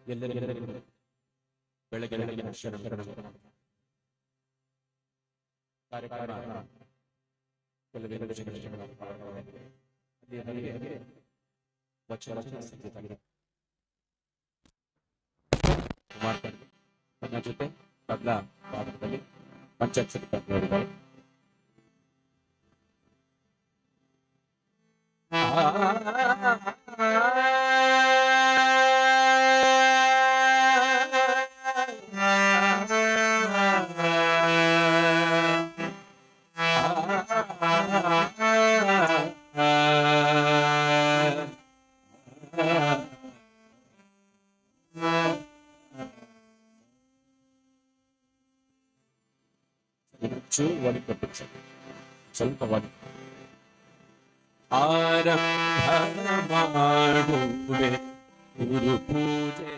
ಎಲ್ಲರಿಗೂ ಬೆಳಗ್ಗೆ ಕಾರ್ಯಕ್ರಮ ಕೆಲವೇ ವಚನ ಸಿದ್ಧತೆ ಮಾಡ್ತಾರೆ. ನನ್ನ ಜೊತೆ ಮೊದಲ ಭಾಗದಲ್ಲಿ ಪಂಚಾಕ್ಷರಿ ನೋಡಿದ್ದಾರೆ. ಸ್ವಲ್ಪ ಆರಂಭ ಮಾಡುವೆ ಗುರು ಪೂಜೆ.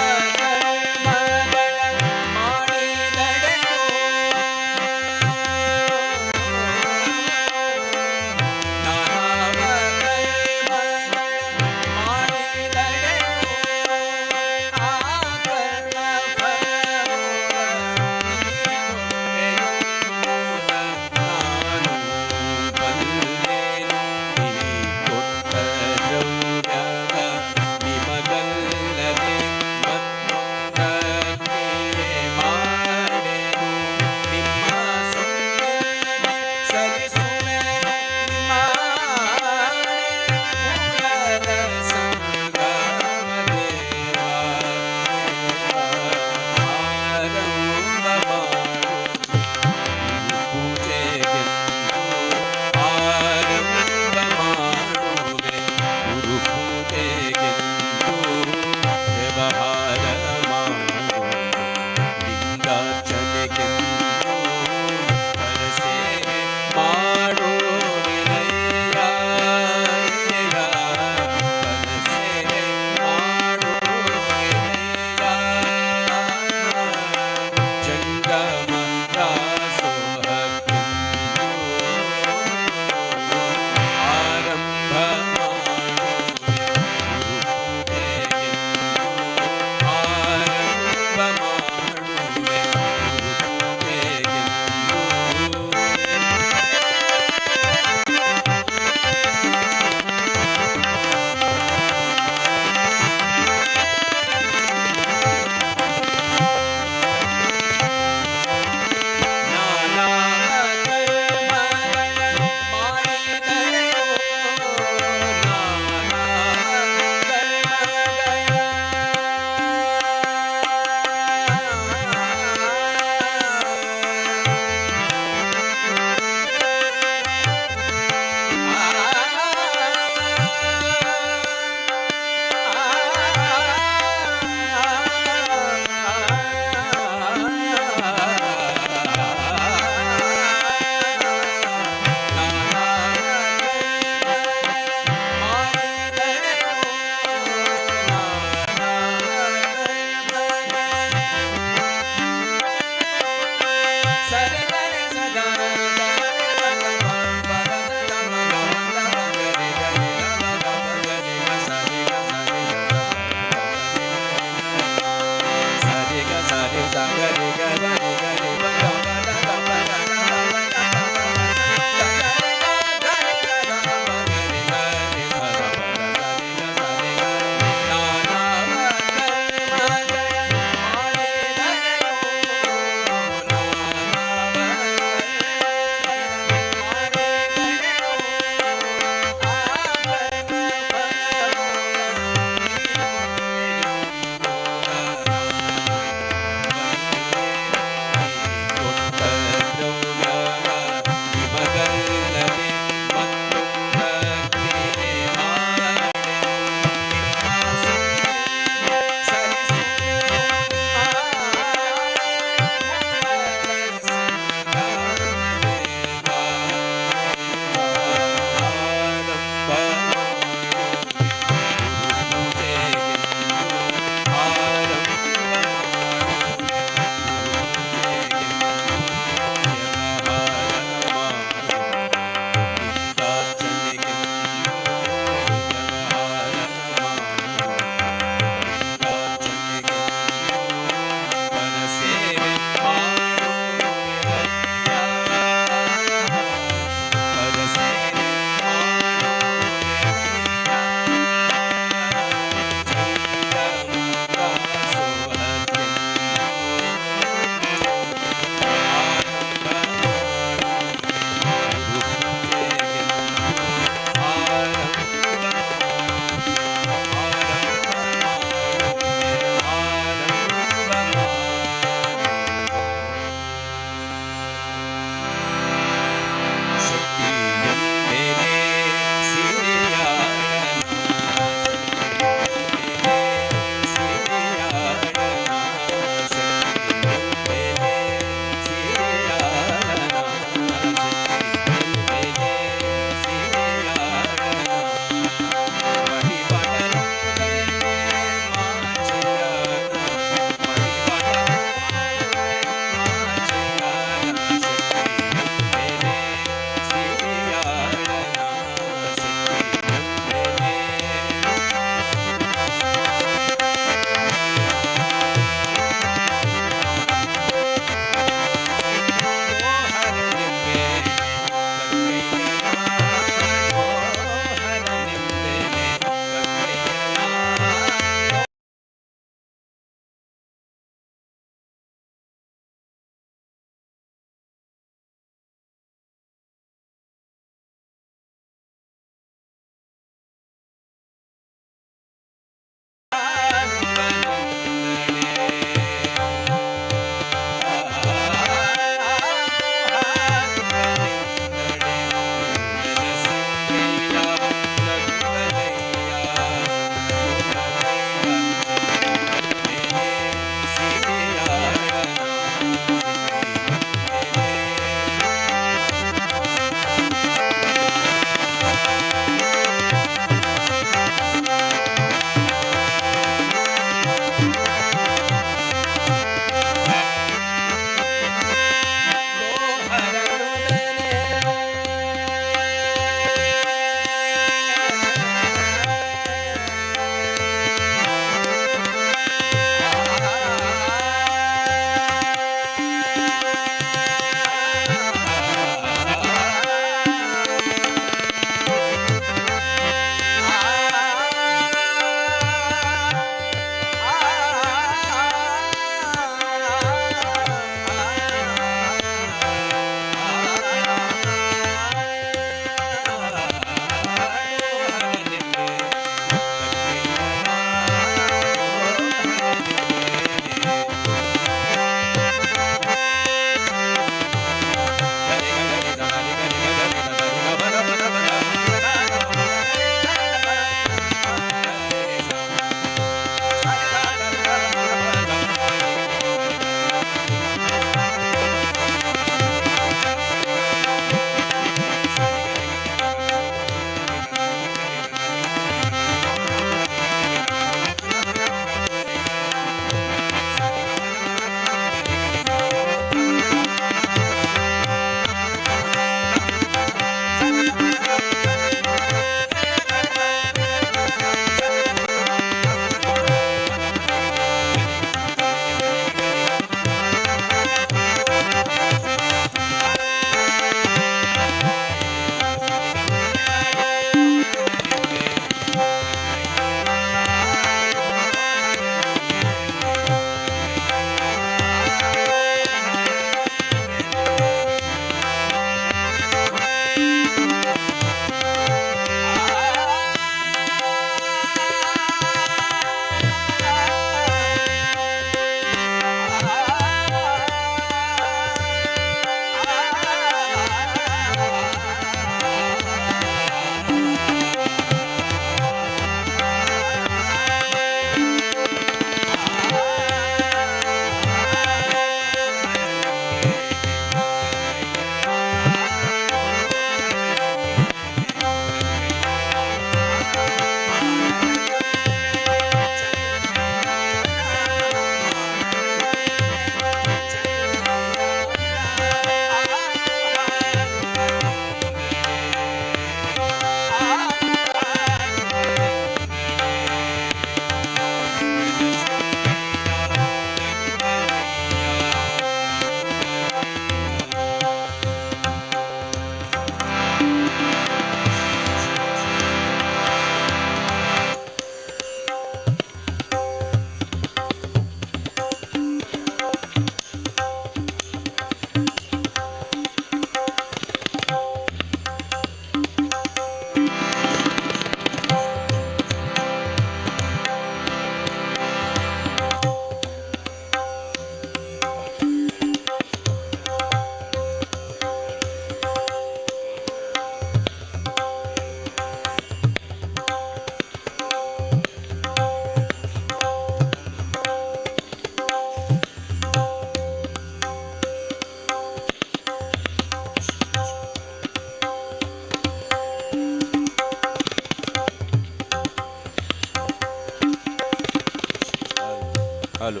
ಹಲೋ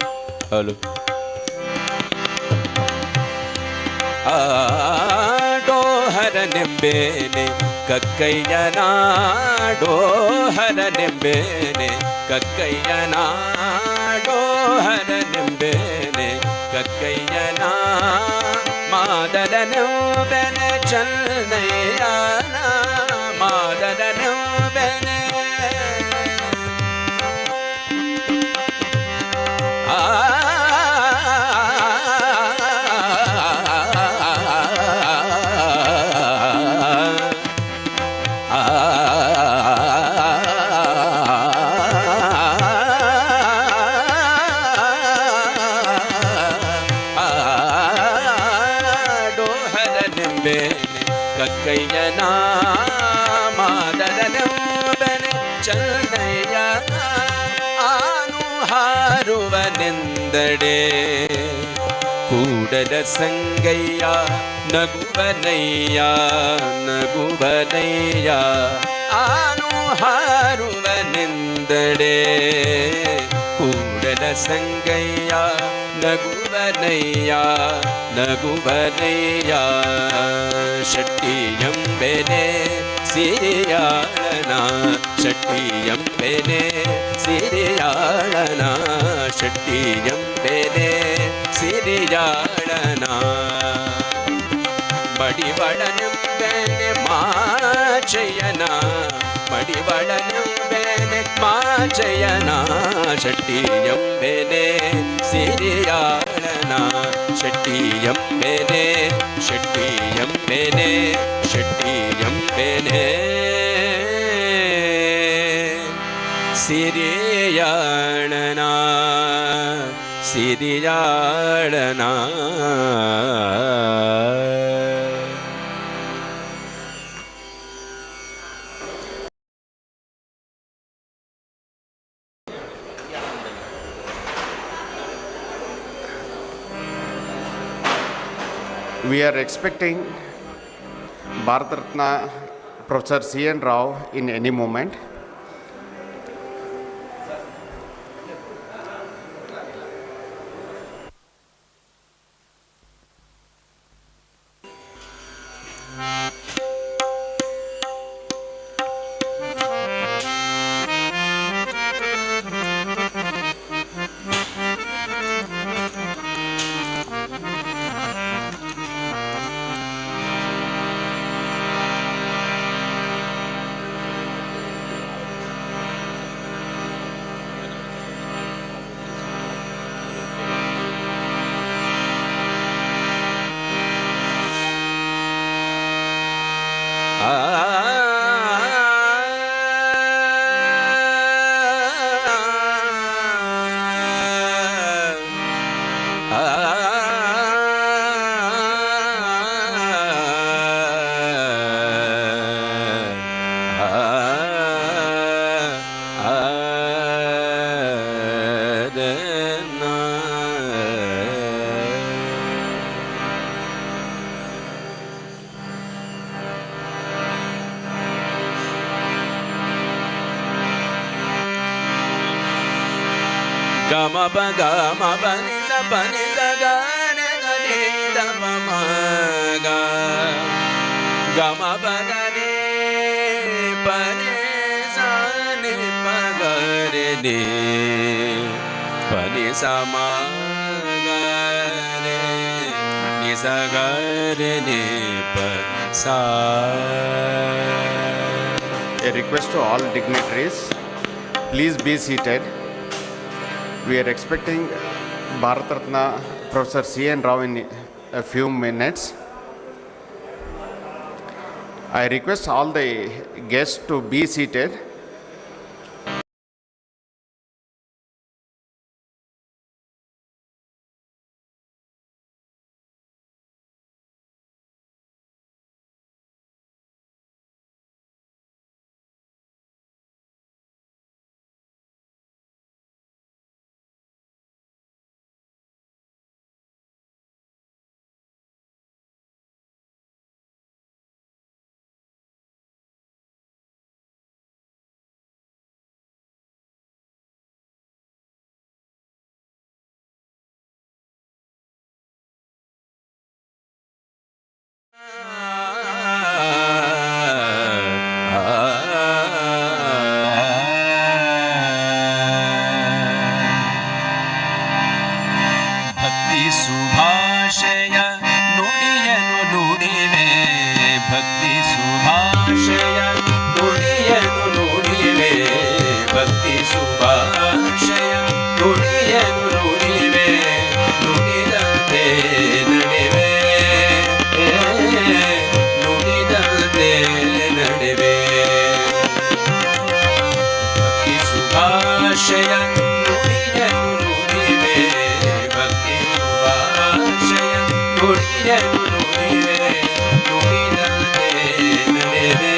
ಹಲೋ ಆಡೋಹರನೆಂಬೇನೆ ಕಕ್ಕಯ್ಯನಾಡೋಹರನೆಂಬೇನೆ ಕಕ್ಕಯ್ಯನಾಡೋಹರನೆಂಬೇನೆ ಕಕ್ಕಯ್ಯನ ಮಾದರನೆಂಬೆನೆ ಚನ್ನಯ್ಯನ ಮಾದರನೆಂಬೆನೆ ಕಕ್ಕಯ್ಯನ ಮಾದರನೆಂಬನೆ ಚನ್ನಯ್ಯನ ಆನು ಹಾರುವನೆಂದಡೆ ಕೂಡಲ ಸಂಗಯ್ಯ ನಗುವನಯ್ಯ ನಗುವನಯ್ಯ ಆನು ಹಾರುವನೆಂದಡೆ ಕೂಡಲ Sangayya ನಗುವನಯ್ಯ ನಗುವನಯ್ಯ ಶೆಟ್ಟಿಯಂಬೆನೆ ಸಿರಿಯಾಳನ ಶೆಟ್ಟಿಯಂಬೆನೆ ಸಿರಿಯಾಳನ ಶೆಟ್ಟಿಯಂಬೆನೆ ಸಿರಿಯಾಳನ ಮಡಿವಳನೆಂಬೆನೆ ಮಾಚಯ್ಯನ ಮಡಿವಳನೆಂಬೆನೆ ಮಾಚಯ್ಯನ ಶೆಟ್ಟಿಯಂಬೆನೆ ಸಿರಿಯಾಳನ ಶೆಟ್ಟಿಯಂಬೆನೆ ಶೆಟ್ಟಿಯಂಬೆನೆ ಶೆಟ್ಟಿಯಂಬೆನೆ ಸಿರಿಯಾಳನ ಸಿರಿಯಾಳನ We are expecting Bharat Ratna Professor C.N. Rao in any moment. Gama ba gama ba ni da ga ne ga ni da ba ma ga gama ba ga ni pa ni sa ni pa ga re ni pa ni sa ma ga re ni sa ga re ni pa sa. A request to all dignitaries, please be seated. We are expecting Bharat Ratna Professor C.N. Rao in a few minutes. I request all the guests to be seated. ಶುಭಾಶಯ ನುಡಿಯನು ನುಡಿವೆ ಭಕ್ತಿ ಶುಭಾಶಯ ನುಡಿಯನು ನುಡಿವೆ ನುಡಿದಂತೆ ನಡೆವೆ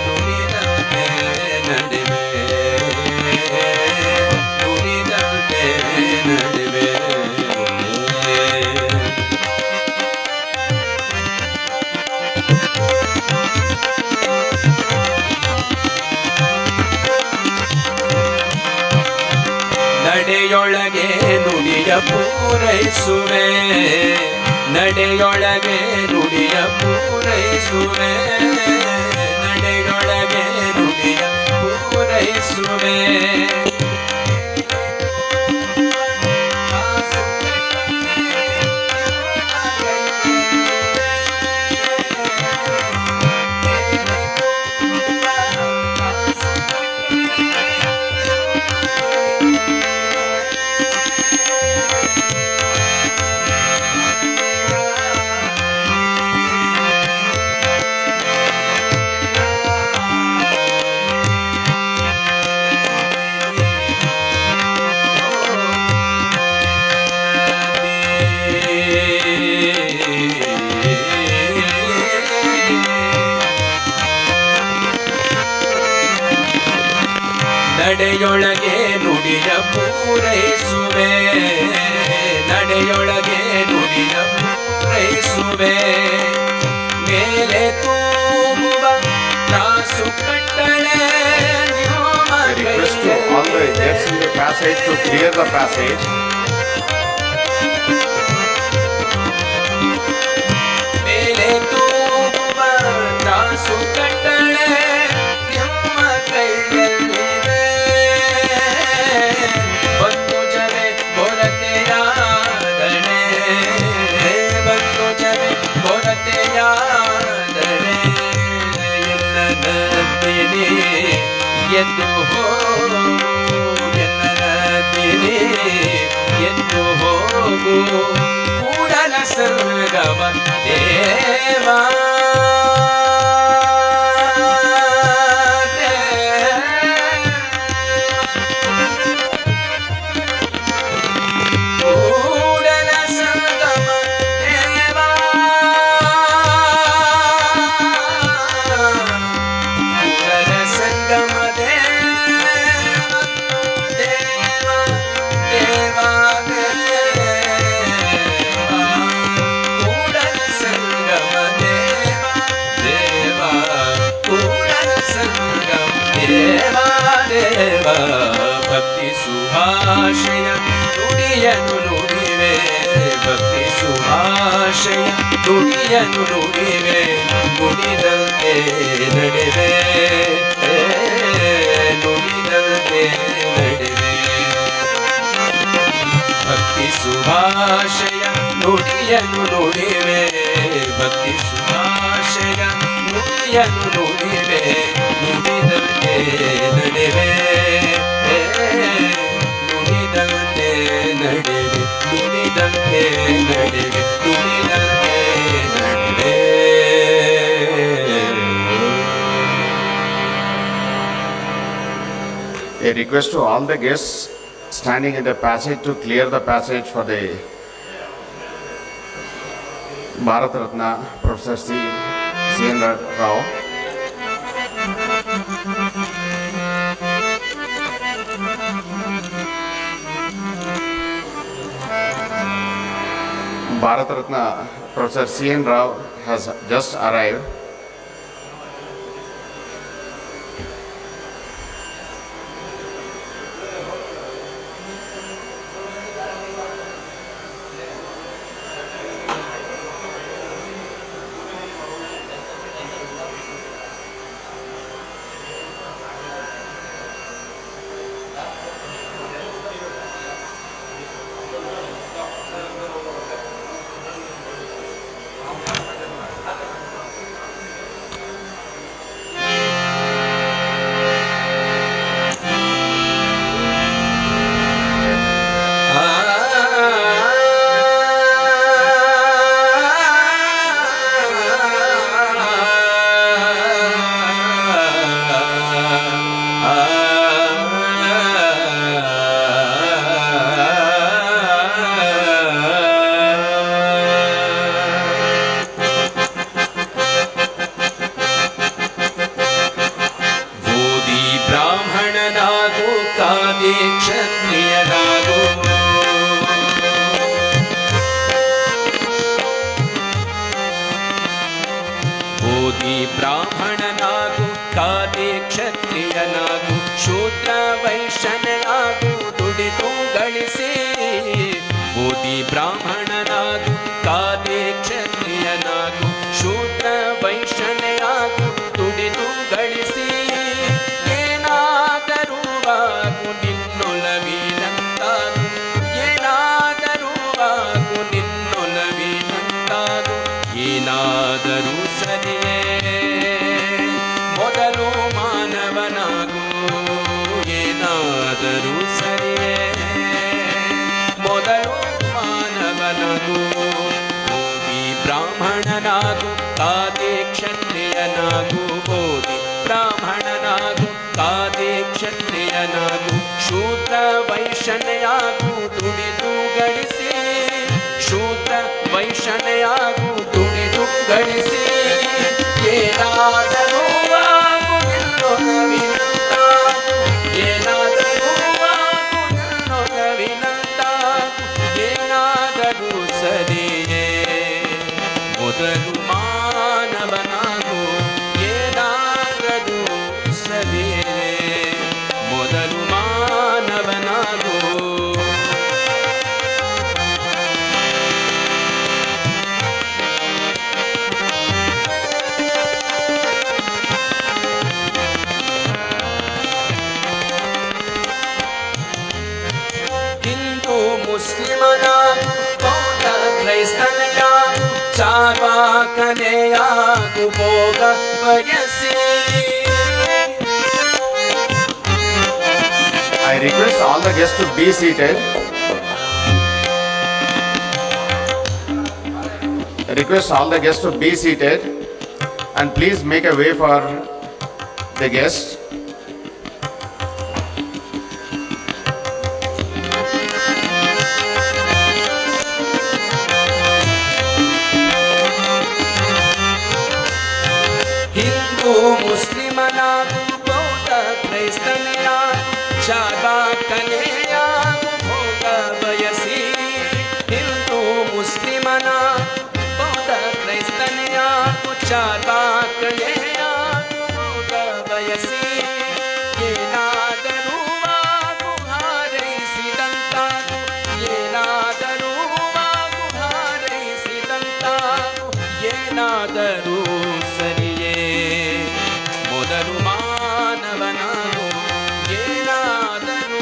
ನುಡಿದಂತೆ ನಡೆವೆ ನುಡಿದಂತೆ ನಡೆವೆ ನಡೆಯೊಳಗೆ ನುಡಿಯ ಪೂರೈಸುವೆ ನಡೆಯೊಳಗೆ ನುಡಿಯ ಪೂರೈಸುವೆ ನಡೆಯೊಳಗೆ ನುಡಿಯ ಪೂರೈಸುವೆ ನಡೆಯೊಳಗೆ ನುಡಿಯ ಪೂರೈಸುವೆ ನಡೆಯೊಳಗೆ ನುಡಿಯ ಪೂರೈಸುವೆ ಮೇಲೆ ತೂಗುವ ತ್ರಾಸು ಕಟ್ಟಳೆ Request to all the guests in the passage to clear the passage. ಮೇಲೆ ತೂಗುವ ತ್ರಾಸು ಕಟ್ಟಳೆ ನಿಮ್ಮ ಕೈಯಲ್ಲಿದೆ ಬಂದು ಜವೆ ಕೊರತೆಯಾದಳೆ ಬಂದು ಜವೆ ಕೊರತೆಯಾದಳೆ ಎನ್ನ ನಂದಿನಿ ಎದ್ದು ಹೋಗು ಎನ್ನ ನಂದಿನಿ ಎದ್ದು ಹೋಗು ಕೂಡಲ ಸರ್ಗಮ ದೇವಾ ಭಕ್ತಿ ಸುಭಾಷಯ ನುಡಿಯನು ನುಡಿವೆ ಭಕ್ತಿ ಸುಭಾಷಯ ನುಡಿಯನು ನುಡಿವೆ ನುಡಿದಂತೆ ನಡೆವೆ ನುಡಿದಂತೆ ನಡೆವೆ ಭಕ್ತಿ ಸುಭಾಷಯ ನುಡಿಯನು ನುಡಿವೆ ಭಕ್ತಿ ಸುಭಾಷಯ ನುಡಿಯನು ನುಡಿವೆ ನುಡಿದಂತೆ ನಡೆವೆ ನುಡಿದಂತೆ ನಡೆವೆ ನುಡಿದಂತೆ ನಡೆವೆ ನುಡಿದಂತೆ ನಡೆವೆ A request to all the guests standing in the passage to clear the passage for the Bharat Ratna Professor C.N. Rao. Bharat Ratna Professor C.N. Rao has just arrived. ಆದಿ ಕ್ಷತ್ರಿಯನಾಗು. ಓದಿ ಬ್ರಾಹ್ಮಣನಾಗು, ಕಾದಿ ಕ್ಷತ್ರಿಯನಾಗು, ಶೂದ್ರ ವೈಶ್ಯನಾಗು, ದುಡಿದು ಗಳಿಸಿ. ಓದಿ ಬ್ರಾಹ್ಮಣನಾಗು, ಕಾದಿ ಕ್ಷತ್ರಿಯನಾಗು, ಶೂದ್ರ ವೈಶ್ಯನಾಗು, ದುಡಿದು ಗಳಿಸಿ. ಏನಾದರೂ ಆಗು ನಿನ್ನೊಲವಿನಂತಾಗು, ಏನಾದರೂ ಆಗು ನಿನ್ನೊಲವಿನಂತಾಗು. ಏನಾದರೂ ಸರಿಯೇ ಮೊದಲು ಮಾನವನಾಗು, ಏನಾದರೂ ಸರಿಯೇ ಮೊದಲು ಮಾನವನಾಗು. ಓದಿ ಬ್ರಾಹ್ಮಣನಾಗು, ಕಾದಿ ಕ್ಷತ್ರಿಯನಾಗು, ಓದಿ ಬ್ರಾಹ್ಮಣನಾಗು, ಕಾದಿ ಕ್ಷತ್ರಿಯನಾಗು, ಶೂದ್ರ ವೈಶ್ಯನಾಗು, ದುಡಿದು ಗಳಿಸಿ. ಶೂದ್ರ ವೈಶ್ಯನಾಗು, ದುಡಿದು ಗಳಿಸಿ. ಏನಾದರೂ ಆಗು ನಿನ್ನೊಲವಿನಂತಾಗು, ಏನಾದರೂ ಆಗು ನಿನ್ನೊಲವಿನಂತಾಗು. ಏನಾದರೂ ಸರಿಯೇ ಮೊದಲು ಮಾನವನಾಗು, ಏನಾದರೂ ಸರಿಯೇ ಮೊದಲು ಮಾನವನಾಗು. ಹಿಂದೂ ಮುಸ್ಲಿಮನಾಗು, ಬೌದ್ಧ ಕ್ರೈಸ್ತನೆಯಾಗು, ಚಾರ್ವಾಕನೆಯಾಗು, ಭೋಗ ಬಯಸಿ. I request all the guests to be seated. I request all the guests to be seated and please make a way for the guests. Hindu ಮುಸ್ಲಿಮನಾಗು, ಬೌದ್ಧ ಕ್ರೈಸ್ತನೆಯಾಗು, ಚಾರ್ವಾಕನೆಯಾಗು, ಭೋಗ ಬಯಸಿ. ಹಿಂದೂ ಮುಸ್ಲಿಮನಾಗು, ಬೌದ್ಧ ಕ್ರೈಸ್ತನೆಯಾಗು, ಚಾರ್ವಾಕನೆಯಾಗು, ಭೋಗ ಬಯಸಿ. ಏನಾದರೂ ಆಗು ಹಾರೈಸಿದಂತಾಗು, ಏನಾದರೂ ಆಗು ಹಾರೈಸಿದಂತಾಗು. ಏನಾದರೂ ಸರಿಯೇ ಮೊದಲು ಮಾನವನಾಗು, ಏನಾದರೂ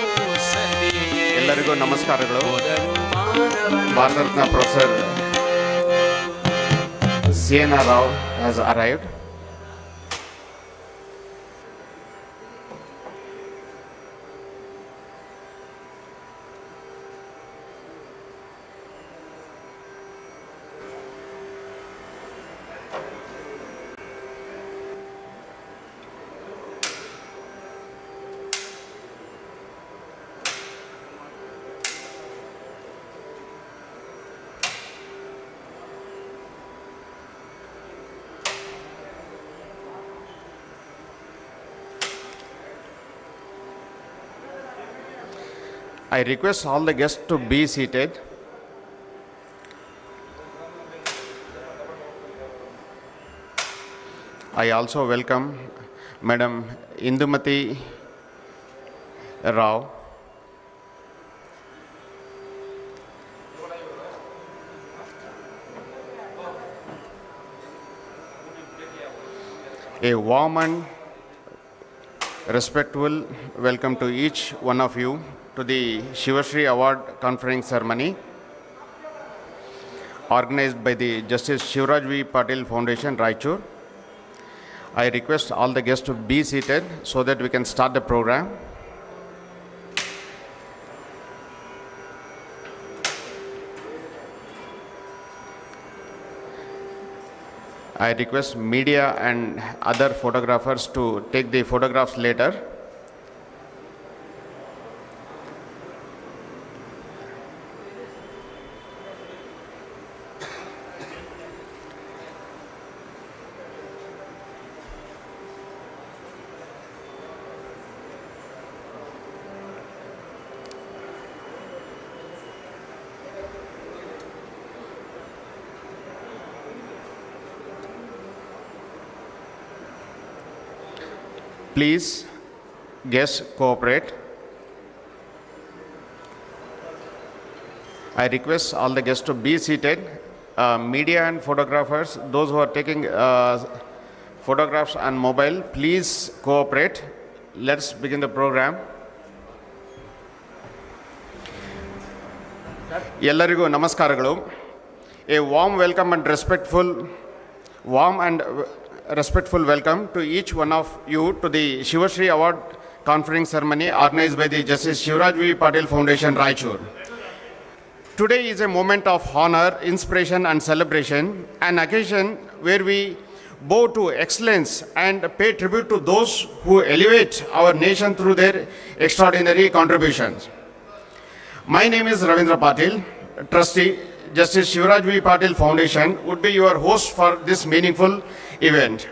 ಸರಿಯೇ ಎಲ್ಲರಿಗೂ ನಮಸ್ಕಾರಗಳು. ಮೊದಲು ಮಾನವನಾಗು. Bharat Ratna professor C.N. Rao has arrived. I request all the guests to be seated. I also welcome Madam Indumati Rao. A warm and respectful welcome to each one of you to the Shivashree Award conferring ceremony organized by the Justice Shivaraj V.Patil Foundation, Raichur. I request all the guests to be seated so that we can start the program. I request media and other photographers to take the photographs later. Please, guests, cooperate. I request all the guests to be seated. Media and photographers, those who are taking photographs on mobile, please cooperate. Let's begin the program. ಎಲ್ಲರಿಗೂ ನಮಸ್ಕಾರಗಳು. A warm and respectful welcome to each one of you to the Shivashree Award conferring ceremony organized by the Justice Shivaraj V.Patil Foundation, Raichur. Today is a moment of honor, inspiration and celebration, an occasion where we bow to excellence and pay tribute to those who elevate our nation through their extraordinary contributions. My name is V.Patil, trustee, Justice Shivaraj V.Patil Foundation would be your host for this meaningful event.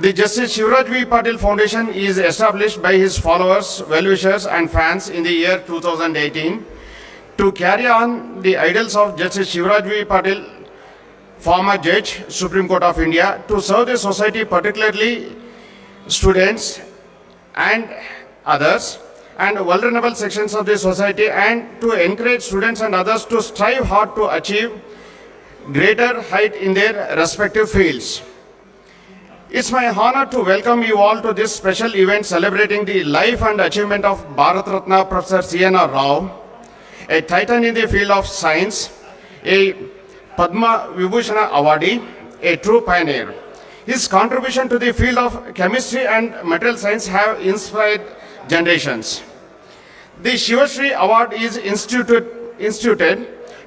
The Justice Shivaraj V.Patil Foundation is established by his followers, well-wishers and fans in the year 2018 to carry on the ideals of Justice Shivaraj V.Patil, former Judge, Supreme Court of India, to serve the society, particularly students and others, and vulnerable sections of the society, and to encourage students and others to strive hard to achieve greater height in their respective fields. It's my honor to welcome you all to this special event celebrating the life and achievement of Bharat Ratna Professor C.N.R. Rao, a titan in the field of science, a Padma Vibhushana awardee, a true pioneer. His contribution to the field of chemistry and material science have inspired generations. The Shivashree Award is instituted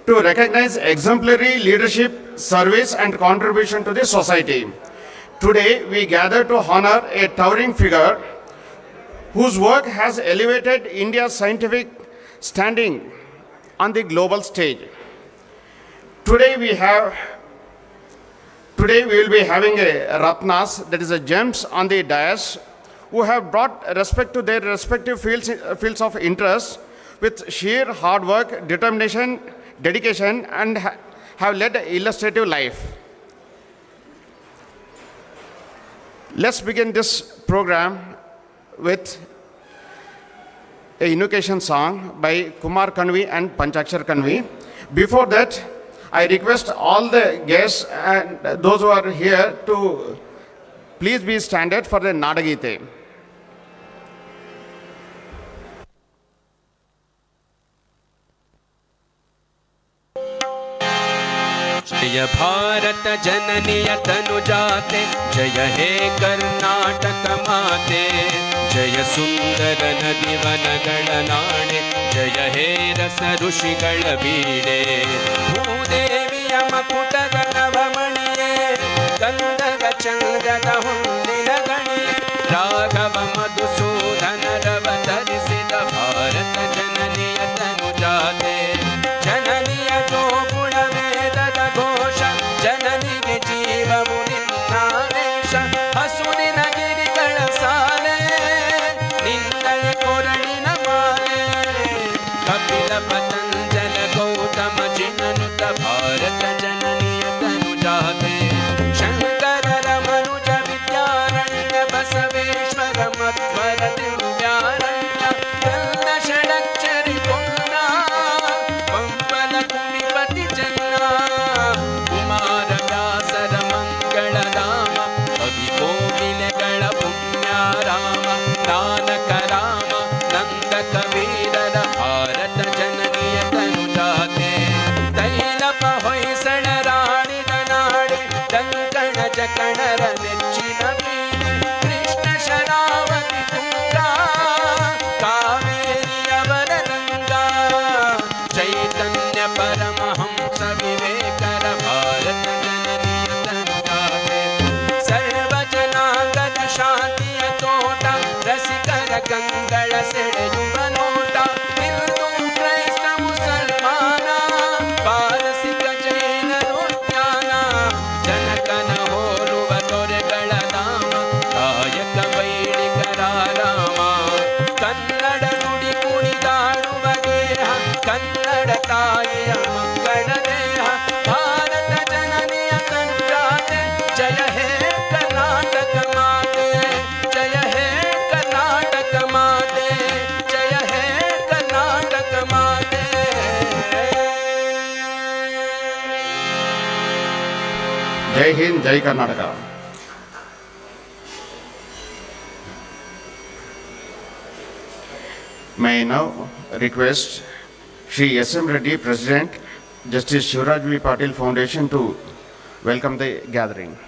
to recognize exemplary leadership, service and contribution to the society. Today we gather to honor a towering figure whose work has elevated India's scientific standing on the global stage. Today we will be having a Ratnas, that is a gems on the dais, who have brought respect to their respective fields of interest with sheer hard work, determination, dedication, and have led an illustrative life. Let's begin this program with a invocation song by Kumar Kanvi and Panchakshar Kanvi. Before that, I request all the guests and those who are here to please be standard for the Nadagite. जय भारत जननिय तनुजाते, जय हे कर्नाटक माते, जय सुंदर नदी वनಗಳ ನಾಡೆ, जय हे रस ಋಷಿಗಳ ಬೀಡೆ, ಭೂದೇವಿಯ ಮಕುಟಗಳ ವಮಣಿಯೇ, ಗಂಧದ ಚಂದ್ರದ ಹುಲ್ಲಿನ ಗಣಿಯೇ, ರಾಘವ ಮಧುಸೂದನ ರವ ಧರಿಸಿದ ಭಾರತ ಜನನಿಯ ತನುಜಾತೆ, ಜನನಿಯ ಗೋಕುಳ ವೇದದ ಘೋಷ, ಜನನಿಗೆ ಜೀವವು ನಿನ್ನಾವೇಶ, ಹಸುರಿನ ಗಿರಿಗಳ ಸಾಲೆ, ನಿನ್ನಯ ಕೊರಳಿನ ಮಾಲೆ, ಕಪಿಲ ಪತಂಜಲ ಗೌತಮ ಜಿನನುತ ಭಾರತ ಜನನಿಯ ತನುಜಾತೆ, ಶಂಕರರ ಮನುಜ ವಿದ್ಯಾರಣ್ಯ ಬಸವೇಶ್ವರ ಮಧ್ವರ ದಿವ್ಯಾರಣ್ಯ, ಎಲ್ಲ ಷಡಕ್ಷರಿ ಪುಣ್ಯ ಪಂಪಲ ಕುಮಿಪತಿ ಜನ್ನ, ಕುಮಾರ ವ್ಯಾಸರ ಮಂಗಳ ಧಾಮ, ಕವಿ ಕೋಗಿಲೆಗಳ ಪುಣ್ಯ ರಾಮ, ನಾನಕ ರಾಮ ನಂದ ಕವೀರರ ಭಾರತ ಜನನಿಯ ತನುಜಾತೆ, ತೈಲಪ ಹೊಯ್ಸಳರಾಡಿದ ನಾಡೆ, ಕಂಕಣ ಜಕಣರ ನೆಚ್ಚಿನ ಬೀದಿ, ಕೃಷ್ಣ ಶರಾವತಿ ತುಂಗ, ಕಾವೇರಿಯವರ ರಂಗ, ಚೈತನ್ಯ ಪರಮಹಂಸ ವಿವೇಕರ ಭಾರತ ಜನನಿಯ ತನುಜಾತೆ, ಸರ್ವ ಜನಾಂಗದ ಶಾಂತಿಯ ತೋಟ, ರಸಿಕರ ಕಂಗಳ ಸೆಳೆಯುವ ನೋಟ, ಹಿಂದೂ ಕ್ರೈಸ್ತ ಮುಸಲ್ಮಾನ, ಪಾರಸಿಕ ಜೈನರು ಜ್ಞಾನ, ಜನಕನ ಹೋಲುವ ದೊರೆಗಳ ನಾಮ, ಕಾಯಕ ವೈಣಿಕರ ರಾಮ, ಕನ್ನಡ ನುಡಿ ಕುಣಿದಾಡುವ ದೇಹ, ಕನ್ನಡ ತಾಯಿಯ ಮಕ್ಕಳ ದೇಹ, ಭಾರತ ಜನನಿಯ ತನುಜಾತೆ, ಜಯ ಹೇ ಕರ್ನಾಟಕ ಮಾ Jai Hind, Jai Karnataka. May I now request Shri S.M. Reddy, President, Justice Shivaraj V.Patil Foundation to welcome the gathering.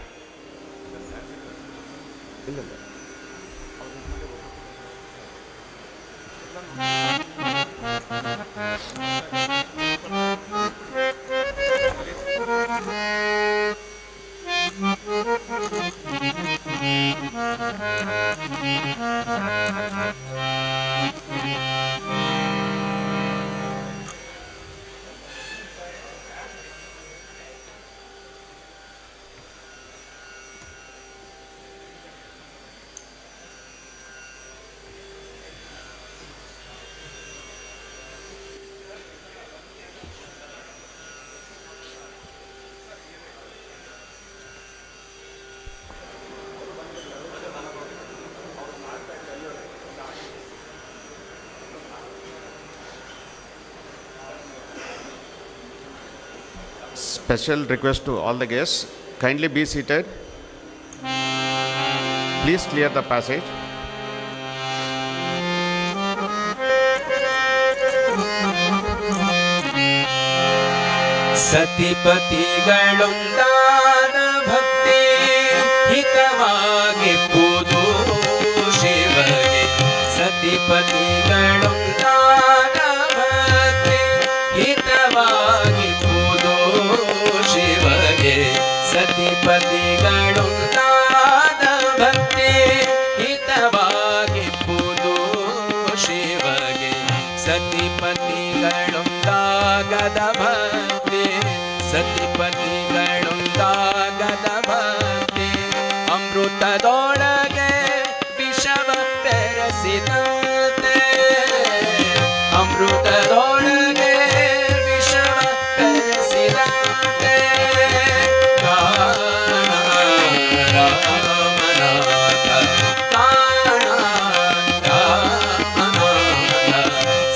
Special request to all the guests, kindly be seated. Please clear the passage. ಸತಿಪತಿಗಳೊಂದಾದ ಭಕ್ತಿ ಹಿತವಾಗಿಪ್ಪುದು ಶಿವಗೆ. ಸತಿಪತಿಗಳೊಂದಾದ ಭಕ್ತಿ ಹಿತವಾಗಿಪ್ಪುದು ಶಿವಗೆ. ಸತಿಪತಿಗಳೊಂದಾದ ಭಕ್ತಿ ಹಿತವಾಗಿಪ್ಪುದು ಶಿವಗೆ. ಸತಿಪತಿಗಳೊಂದಾಗದ ಭಕ್ತಿ ಸತಿಪತಿಗಳೊಂದಾಗದ ಭಕ್ತಿ ಅಮೃತದೊಳಗೆ ವಿಷವ ಬೆರೆಸಿದಂತೆ. ಅಮೃತದೊಳಗೆ ವಿಷವ ಬೆರೆಸಿದಂತೆ. ಕಾಣ ರಾಮನಾಥ ಕಾಣ ರಾಮನಾಥ.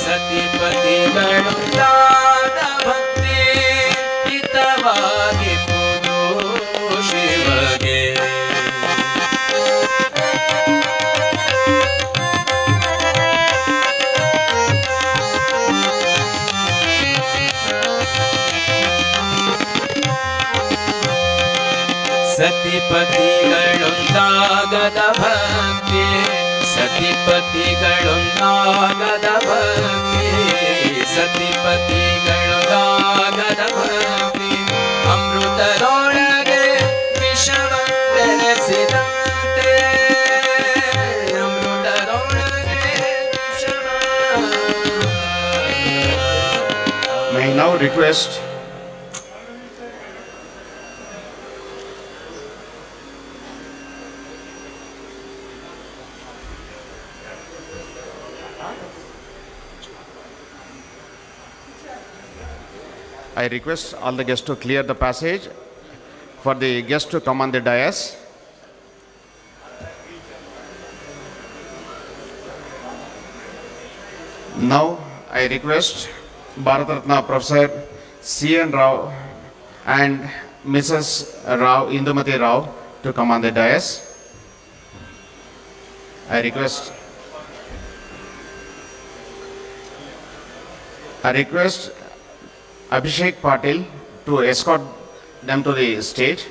ಸತಿಪತಿಗಳೊಂದಾದ ಭಕ್ತಿ ಹಿತವಾಗಿಪ್ಪುದು ಶಿವಗೆ. ಸತಿಪತಿಗಳೊಂದಾಗದ ಭಕ್ತಿ ಸತಿಪತಿಗಳೊಂದಾಗದ ಭಕ್ತಿ ಸತಿಪತಿಗಳೊಂದಾಗದ ಭಕ್ತಿ ಅಮೃತದೊಳಗೆ ವಿಷವ ಬೆರೆಸಿದಂತೆ. ಅಮೃತದೊಳಗೆ ವಿಷವ. May I now request I request all the guests to clear the passage for the guests to come on the dais. Now I request Bharat Ratna Professor C.N. Rao and Mrs. Rao, Indumati Rao, to come on the dais. I request Abhishek Patil to escort them to the stage.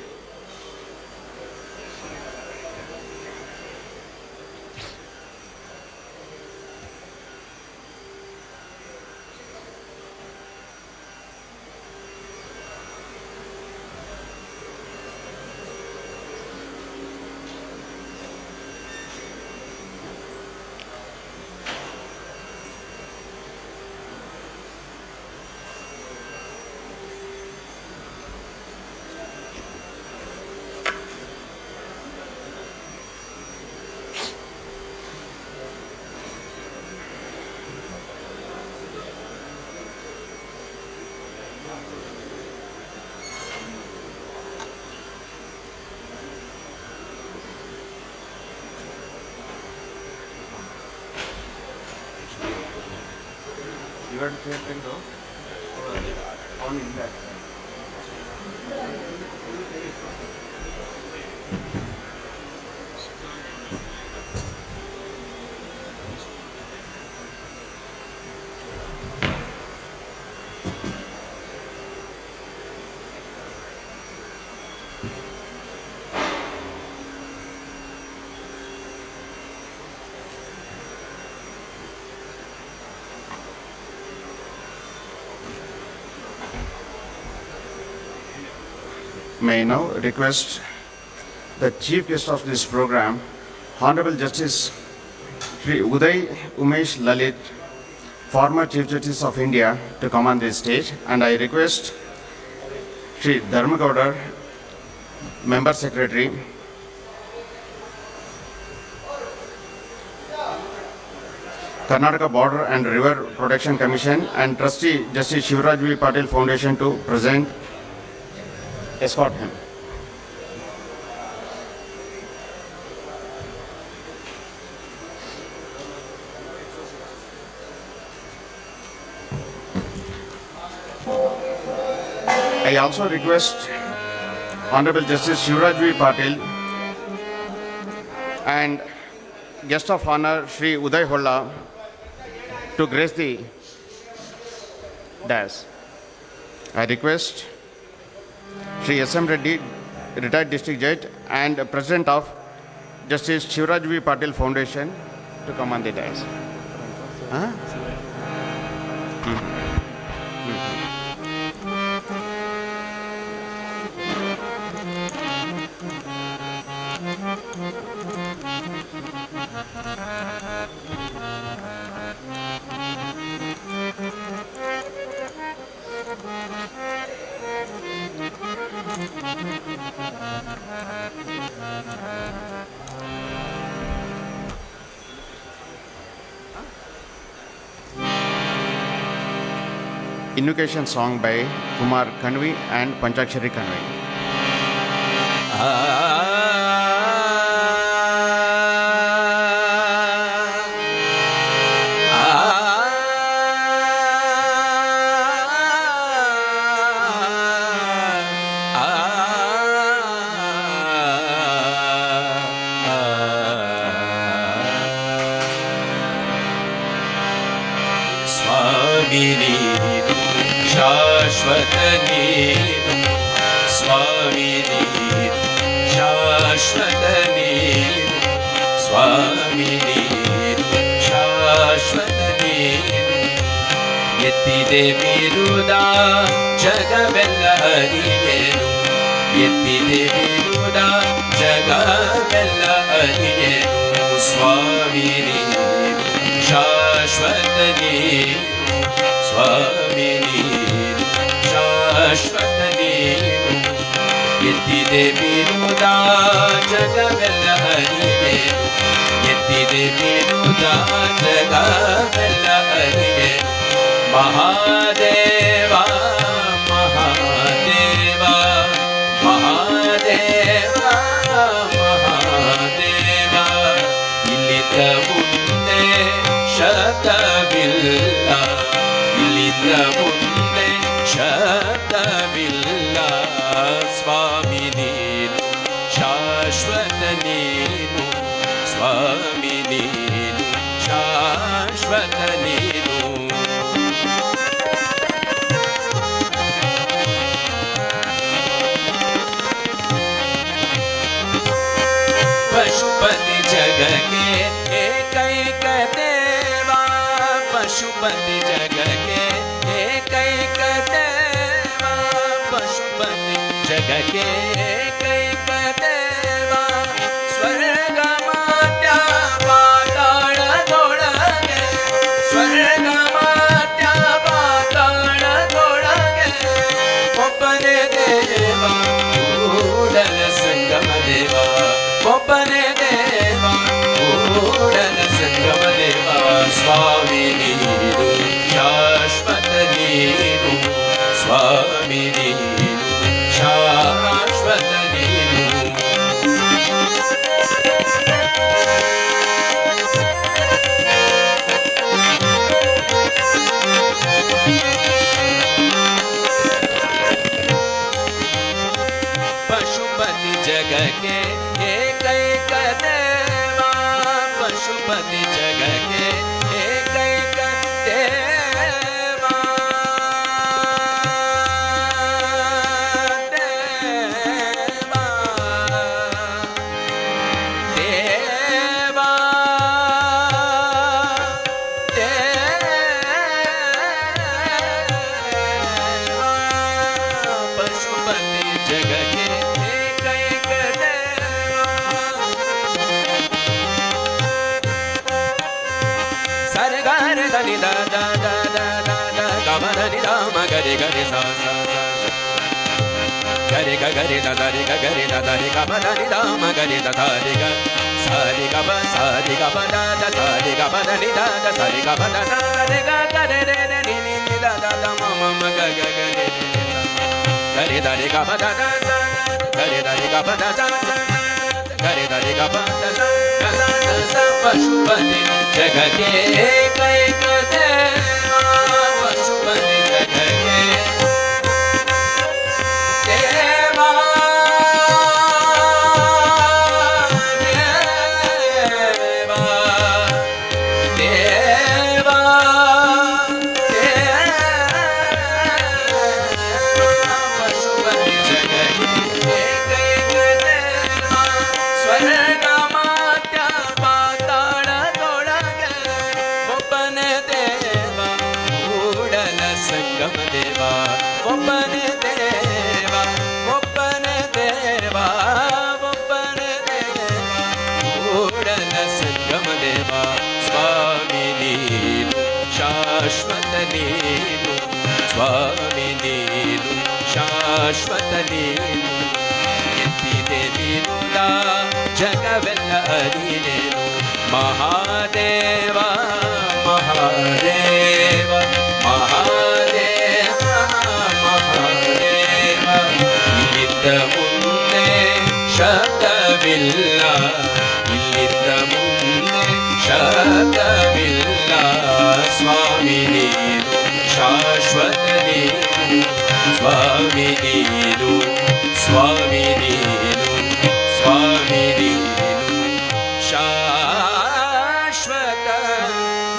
You got to say it, on in that. May I now request the chief guest of this program, Honorable Justice Shri Uday, Umesh, Lalit, former Chief Justice of India, to come on this stage, and I request Shri Dharmagowda, Member Secretary, Karnataka Border and River Protection Commission, and Trustee Justice Shivaraj V.Patil Foundation to present. Escort him. I also request Honorable Justice Shivaraj V.Patil and guest of honor Shri Uday Holla to grace the dais. I request Shri S.M. Reddy, retired district judge and president of Justice Shivaraj V.Patil Foundation, to come on the dais. Huh? Invocation song by Kumar Kanvi and Panchakshari Kanvi. ಎತ್ತಿದೆ ವಿರುದ ಜಗವೆಲ್ಲ ಅರಿಯೇನು ಎತ್ತಿದೆ ವಿರುದ ಜಗವೆಲ್ಲ ಅರಿಯೇನು ಸ್ವಾಮಿ ನೀನು ಶಾಶ್ವತ ನೀನು ಸ್ವಾಮಿ ನೀನು ಶಾಶ್ವತ ನೀನು ಎತ್ತಿದೆ ವಿರುದ ಜಗವೆಲ್ಲ ಅರಿಯೇನು ಎತ್ತಿದೆ ವಿರುದ ಜಗವೆಲ್ಲ ಅರಿಯೇನು ಮಹಾದೇವ ಮಹಾದೇವ ಮಹಾದೇವ ಮಹಾದೇವ ಇಲ್ಲಿದ್ದ ಮುಂದೆ ಶತವಿಲ್ಲ ಇಲ್ಲಿದ್ದ ಮುಂದೆ ಶತವಿಲ್ಲ ಸ್ವಾಮಿ ನೀನು ಶಾಶ್ವತ ನೀನು ಸ್ವಾಮಿ ನೀನು ಶಾಶ್ವತ ನೀನು पशुपति जग के एकैक देवा पशुपति जग के एकैक देवा पशुपति जग के एकैक देवा स्वर्ग मात्या पाताಳ ದೊಳಗೆ ಸ್ವರ್ಗ ಮಾತ್ಯ ಪಾತಾಳದೊಳಗೆ ಒಬ್ಬನೇ ದೇವ ಕೂಡಲ ಸಂಗಮ ದೇವ ಒಬ್ಬನೇ ದೇವ ಕೂಡಲ ಸಂಗಮ ದೇವ ಸ್ವಾಮಿ ನೀನು ಶಾಶ್ವತ ನೀನು ಸ್ವಾಮಿ ನೀನು ಶಾಶ್ವತ ni da ma ga re sa sa sa ga re da da re ga da re ga ma da ni da ma ga re da da re ga sa re ga ba da da sa re ga ba da ni da da sa re ga ba da da re ga re ni ni da da ma ma ga ga re re da re ga ba da da sa ga re da re ga ba da da sa ga re da re ga ba da da sa Pashupati जग के कैक देवा पशुपति जग के देवा देवा देवा पशुपति जग के कैक देवा स्वर्ग देवा ओपन देवा ओपन देवा ओपन देवा उड़न संगम देवा स्वामी नीलु शाश्वत नीलु स्वामी नीलु शाश्वत नीलु ಎತ್ತಿದೆ ನೀನುಲ ಜಗವೆಲ್ಲ ಅರಿಯೇನು ಮಹಾದೇವ ಮಹಾದೇವ ಮಹಾದೇವ ಮಹಾದೇವ ಇಲ್ಲಿದ್ದ ಮುಂದೆ ಶಬ್ದವಿಲ್ಲ ಇಲ್ಲಿದ್ದ ಮುಂದೆ ಶಬ್ದವಿಲ್ಲ ಸ್ವಾಮಿ ನೀನು ಶಾಶ್ವತ ನೀನು ಸ್ವಾಮಿ ನೀನು ಸ್ವಾಮಿ ನೀನು ಸ್ವಾಮಿ ನೀನು ಶಾಶ್ವತ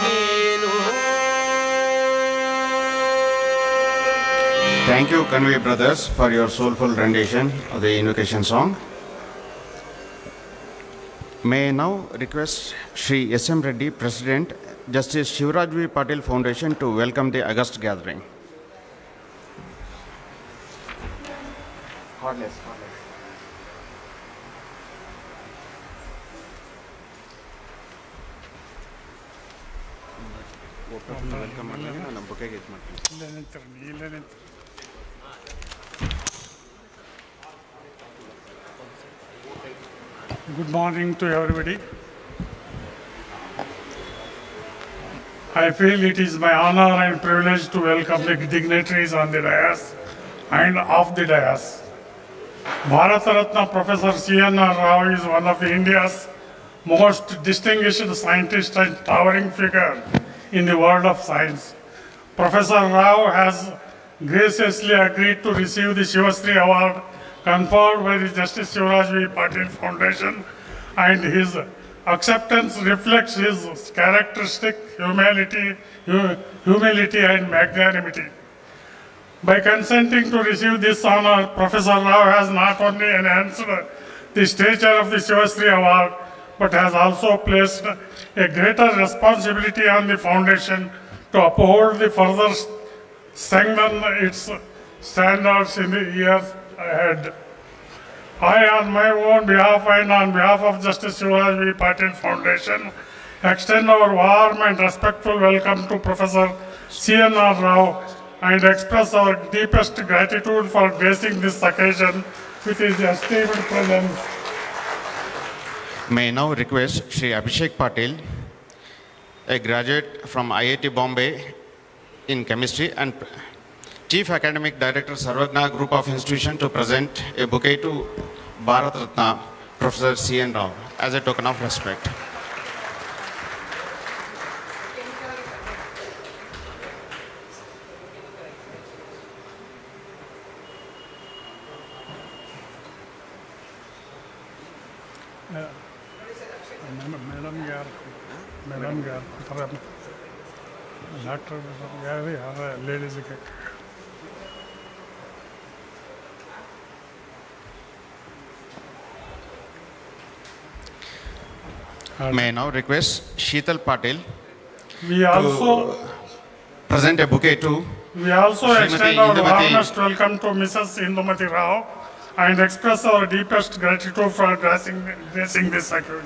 ನೀನು. Thank you, Conway brothers, for your soulful rendition of the invocation song. May I now request Shri S.M. Reddy, President, Justice Shivaraj V.Patil Foundation to welcome the August gathering. Godless. Good morning to everybody. I feel it is my honor and privilege to welcome the dignitaries on the dais and off the dais. Bharat Ratna Professor C.N.R. Rao is one of India's most distinguished scientists and towering figure in the world of science. Professor Rao has graciously agreed to receive the Shivashree Award conferred by the Justice Shivaraj V.Patil Foundation, and his acceptance reflects his characteristic humility and magnanimity. By consenting to receive this honor, Professor Rao has not only enhanced the stature of the Shivashree Award, but has also placed a greater responsibility on the foundation to uphold the further strengthen its standards in the years ahead. I, on my own behalf and on behalf of Justice Shivaraj V.Patil Foundation, extend our warm and respectful welcome to Professor C.N.R. Rao and express our deepest gratitude for gracing this occasion with his esteemed presence. May I now request Shri Abhishek Patil, a graduate from IIT Bombay in chemistry and Chief Academic Director, Sarvagna Group of Institutions, to present a bouquet to Bharat Ratna, Professor C.N. Rao, as a token of respect. Madam, Doctor, ladies. May I now request Sheetal Patil We also present a bouquet to extend our warmest welcome to Mrs. Indumati Rao and express our deepest gratitude for gracing this occasion.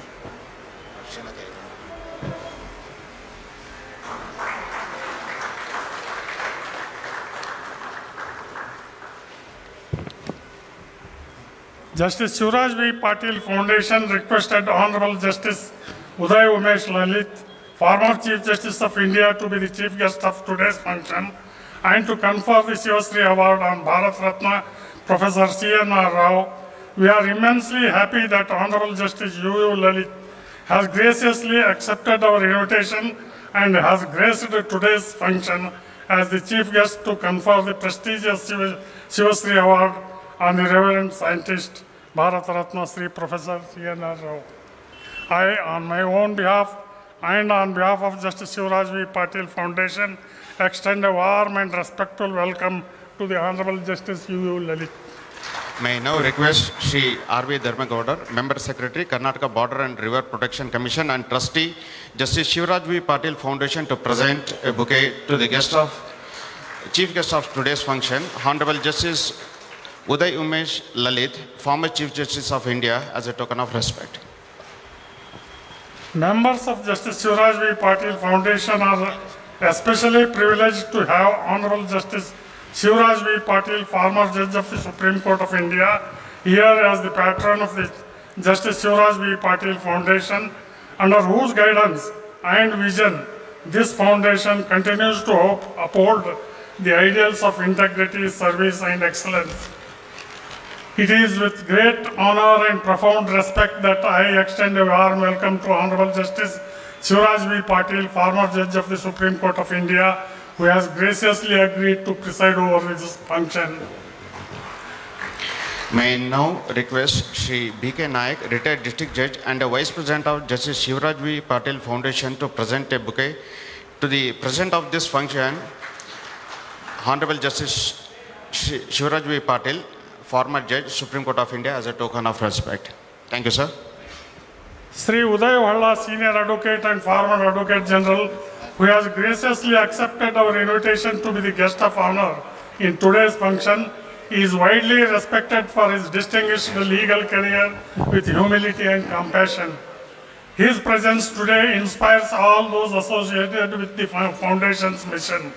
Justice Shivaraj V.Patil Foundation requested Honorable Justice Uday Umesh Lalit, former Chief Justice of India, to be the chief guest of today's function and to confer the Shivashree Award on Bharat Ratna Professor C.N.R. Rao. We are immensely happy that Honorable Justice U.U. Lalit has graciously accepted our invitation and has graced today's function as the chief guest to confer the prestigious Shivashree Award on the Reverend Scientist Bharat Ratna Sri Professor C.N.R. Rao. I, on my own behalf and on behalf of Justice Shivaraj V.Patil Foundation, extend a warm and respectful welcome to the Honorable Justice U.U. Lalit. May I now request Shri R.V. Dharmagodar, Member Secretary, Karnataka Border and River Protection Commission and Trustee, Justice Shivaraj V.Patil Foundation to present a bouquet to the Chief Guest of today's function, Honorable Justice Uday Umesh Lalit, former Chief Justice of India, as a token of respect. Members of Justice Shivaraj V.Patil Foundation are especially privileged to have Honorable Justice Shivaraj V.Patil, former Judge of the Supreme Court of India, here as the patron of the Justice Shivaraj V.Patil Foundation, under whose guidance and vision this foundation continues to uphold the ideals of integrity, service and excellence. It is with great honor and profound respect that I extend a warm welcome to Honorable Justice Shivaraj V.Patil, former Judge of the Supreme Court of India, who has graciously agreed to preside over this function. May I now request Shri B.K. Nayak, retired District Judge and a Vice President of Justice Shivaraj V.Patil Foundation, to present a bouquet to the President of this function, Honorable Justice Shivaraj V.Patil, former Judge, Supreme Court of India, as a token of respect. Thank you, sir. Sri Uday Holla, Senior Advocate and former Advocate General, who has graciously accepted our invitation to be the guest of honor in today's function, is widely respected for his distinguished legal career with humility and compassion. His presence today inspires all those associated with the Foundation's mission.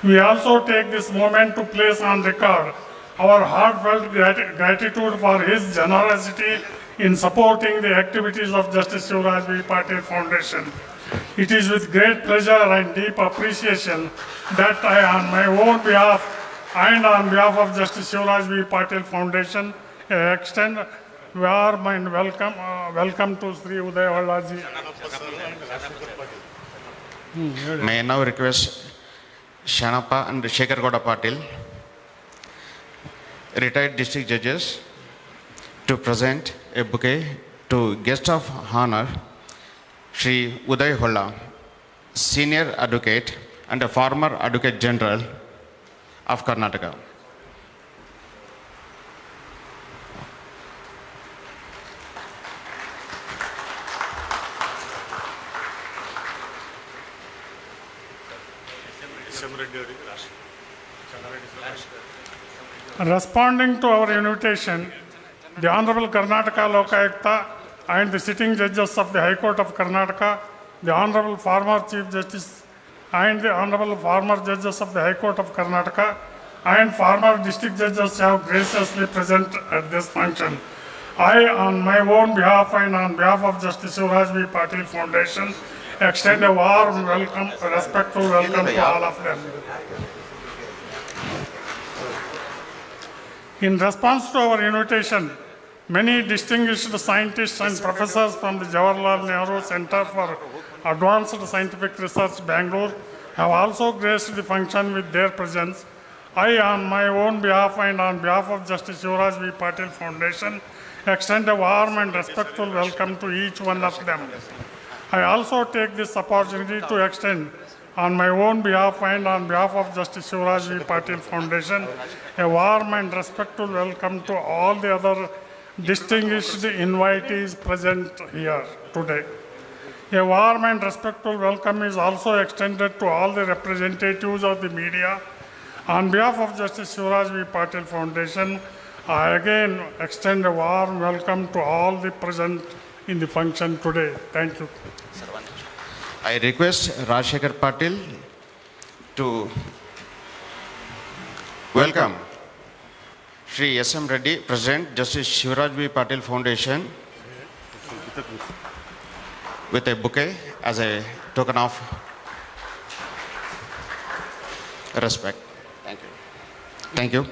We also take this moment to place on record our heartfelt gratitude for his generosity in supporting the activities of Justice Shivaraj V.Patil Foundation. It is with great pleasure and deep appreciation that I, on my own behalf and on behalf of Justice Shivaraj V.Patil Foundation, extend warm and welcome to Sri Uday Holla ji. May I now request Shanapa and Shekhar Gowda Patil, retired District Judges, to present a bouquet to guest of honor, Shri Uday Holla, Senior Advocate and a former Advocate General of Karnataka. Responding to our invitation, the Honorable Karnataka Lokayukta and the sitting judges of the High Court of Karnataka, the Honorable former Chief Justice and the Honorable former judges of the High Court of Karnataka and former district judges have graciously present at this function. I, on my own behalf and on behalf of Justice Shivaraj V.Patil Foundation, extend a warm welcome, a respectful welcome to all of them. In response to our invitation, many distinguished scientists and professors from the Jawaharlal Nehru Center for Advanced Scientific Research, Bengaluru, have also graced the function with their presence. I, on my own behalf and on behalf of Justice Shivaraj V.Patil Foundation, extend a warm and respectful welcome to each one of them. I also take this opportunity to extend, on my own behalf and on behalf of Justice Shivaraj V.Patil Foundation, a warm and respectful welcome to all the other distinguished invitees present here today. A warm and respectful welcome is also extended to all the representatives of the media. On behalf of Justice Shivaraj V.Patil Foundation, I again extend a warm welcome to all the present in the function today. Thank you. I request Rajshekhar Patil to welcome Shri S.M. Reddy, President, Justice Shivaraj V.Patil Foundation, with a bouquet as a token of respect. Thank you. Thank you.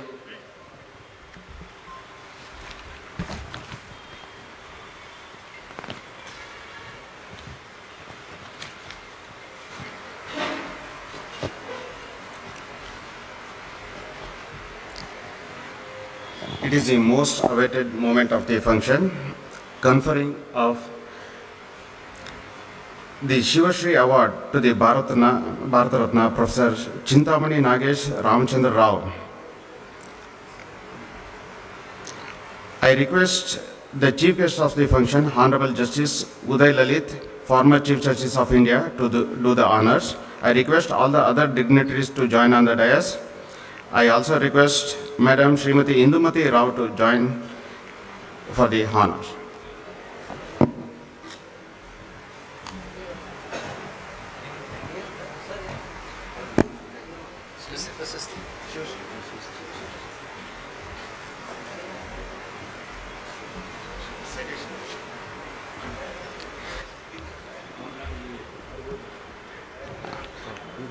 It is the most awaited moment of the function, conferring of the Shivashree Award to the Bharat Ratna Professor Chintamani Nagesh Ramchandra Rao. I request the Chief Guest of the function, Honorable Justice Uday Lalit, former Chief Justice of India, to do the honors. I request all the other dignitaries to join on the dais. I also request Madam Srimati Indumati Rao to join for the honors.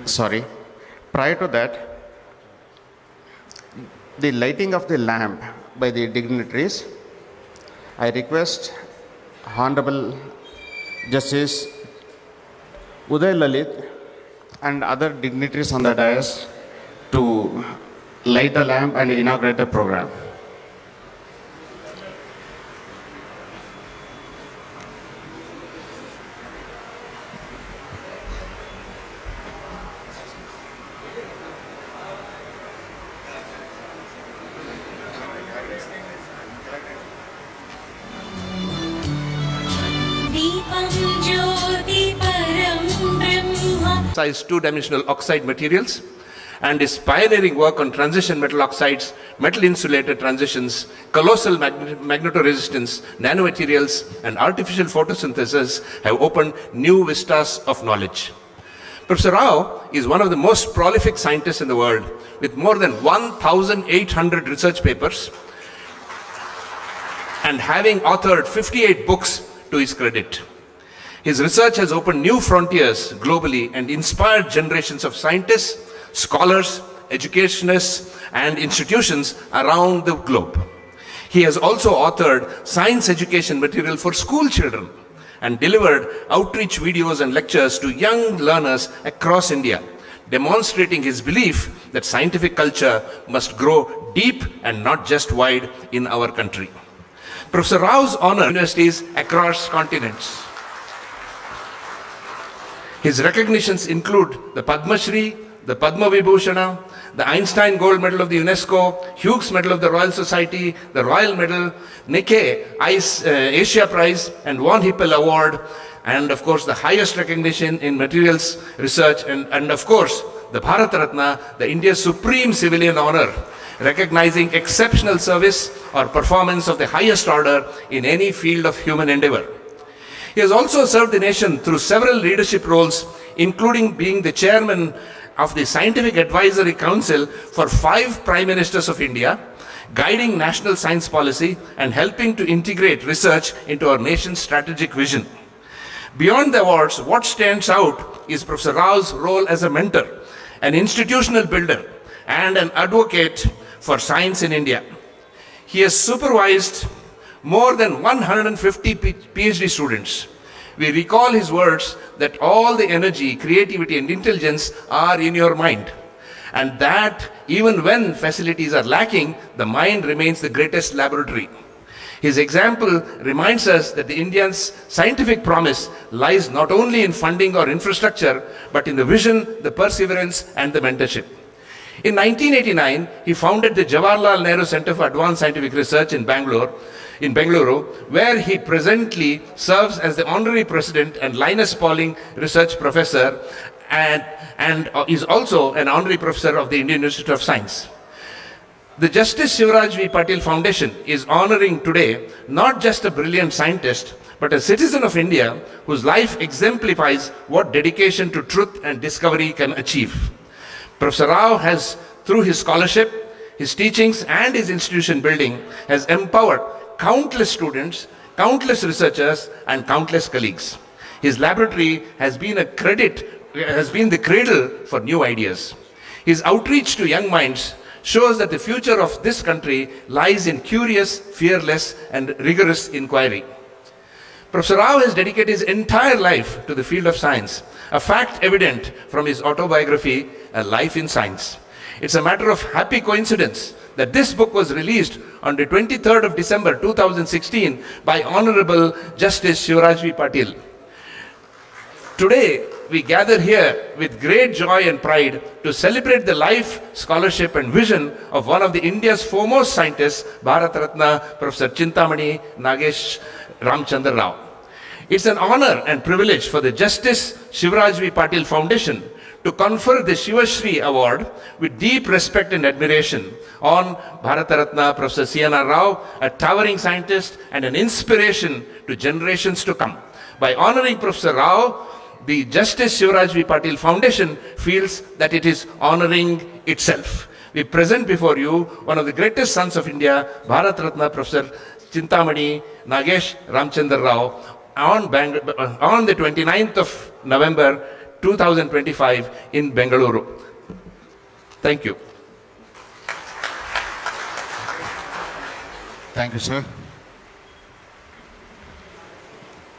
Sorry. Prior to that, the lighting of the lamp by the dignitaries, I request Honorable Justice Uday Lalit and other dignitaries on the dais to light the lamp and inaugurate the program. Size two-dimensional oxide materials, and his pioneering work on transition metal oxides, metal insulated transitions, colossal magnetoresistance, nanomaterials, and artificial photosynthesis have opened new vistas of knowledge. Professor Rao is one of the most prolific scientists in the world, with more than 1,800 research papers and having authored 58 books to his credit. His research has opened new frontiers globally and inspired generations of scientists, scholars, educationists, and institutions around the globe. He has also authored science education material for school children and delivered outreach videos and lectures to young learners across India, demonstrating his belief that scientific culture must grow deep and not just wide in our country. Professor Rao's honor universities across continents. His recognitions include the Padma Shri, the Padma Vibhushana, the Einstein Gold Medal of the UNESCO, Hughes Medal of the Royal Society, the Royal Medal, Nikkei Asia Prize, and Von Hippel Award, and of course the highest recognition in materials research, and of course the Bharat Ratna, the India's supreme civilian honor, recognizing exceptional service or performance of the highest order in any field of human endeavor. He has also served the nation through several leadership roles, including being the chairman of the Scientific Advisory Council for 5 Prime Ministers of India, guiding national science policy and helping to integrate research into our nation's strategic vision. Beyond the awards, what stands out is Professor Rao's role as a mentor, an institutional builder, and an advocate for science in India. He has supervised more than 150 PhD students. We recall his words that all the energy, creativity, and intelligence are in your mind, and that even when facilities are lacking, the mind remains the greatest laboratory. His example reminds us that the India's scientific promise lies not only in funding or infrastructure, but in the vision, the perseverance, and the mentorship. In 1989, he founded the Jawaharlal Nehru Center for Advanced Scientific Research in Bengaluru, where he presently serves as the Honorary President and Linus Pauling Research Professor, and is also an Honorary Professor of the Indian Institute of Science. The Justice Shivaraj V.Patil Foundation is honoring today not just a brilliant scientist, but a citizen of India whose life exemplifies what dedication to truth and discovery can achieve. Professor Rao has, through his scholarship, His teachings and his institution building has empowered countless students, countless researchers, and countless colleagues. His laboratory has been the cradle for new ideas. His outreach to young minds shows that the future of this country lies in curious, fearless, and rigorous inquiry. Professor Rao has dedicated his entire life to the field of science, a fact evident from his autobiography, A Life in Science. It's a matter of happy coincidence that this book was released on the 23rd of December 2016 by Honorable Justice Shivaraj V.Patil. Today, we gather here with great joy and pride to celebrate the life, scholarship and vision of one of the India's foremost scientists, Bharat Ratna, Professor Chintamani Nagesh Ramchandra Rao. It's an honor and privilege for the Justice Shivaraj V.Patil Foundation to confer the Shivashree Award with deep respect and admiration on Bharat Ratna Professor C.N.R. Rao, a towering scientist and an inspiration to generations to come. By honoring Professor Rao, the Justice Shivaraj V.Patil Foundation feels that it is honoring itself. We present before you one of the greatest sons of India, Bharat Ratna Professor Chintamani Nagesh Ramchandra Rao, on the 29th of November 2025 in Bengaluru. Thank you. Thank you, sir.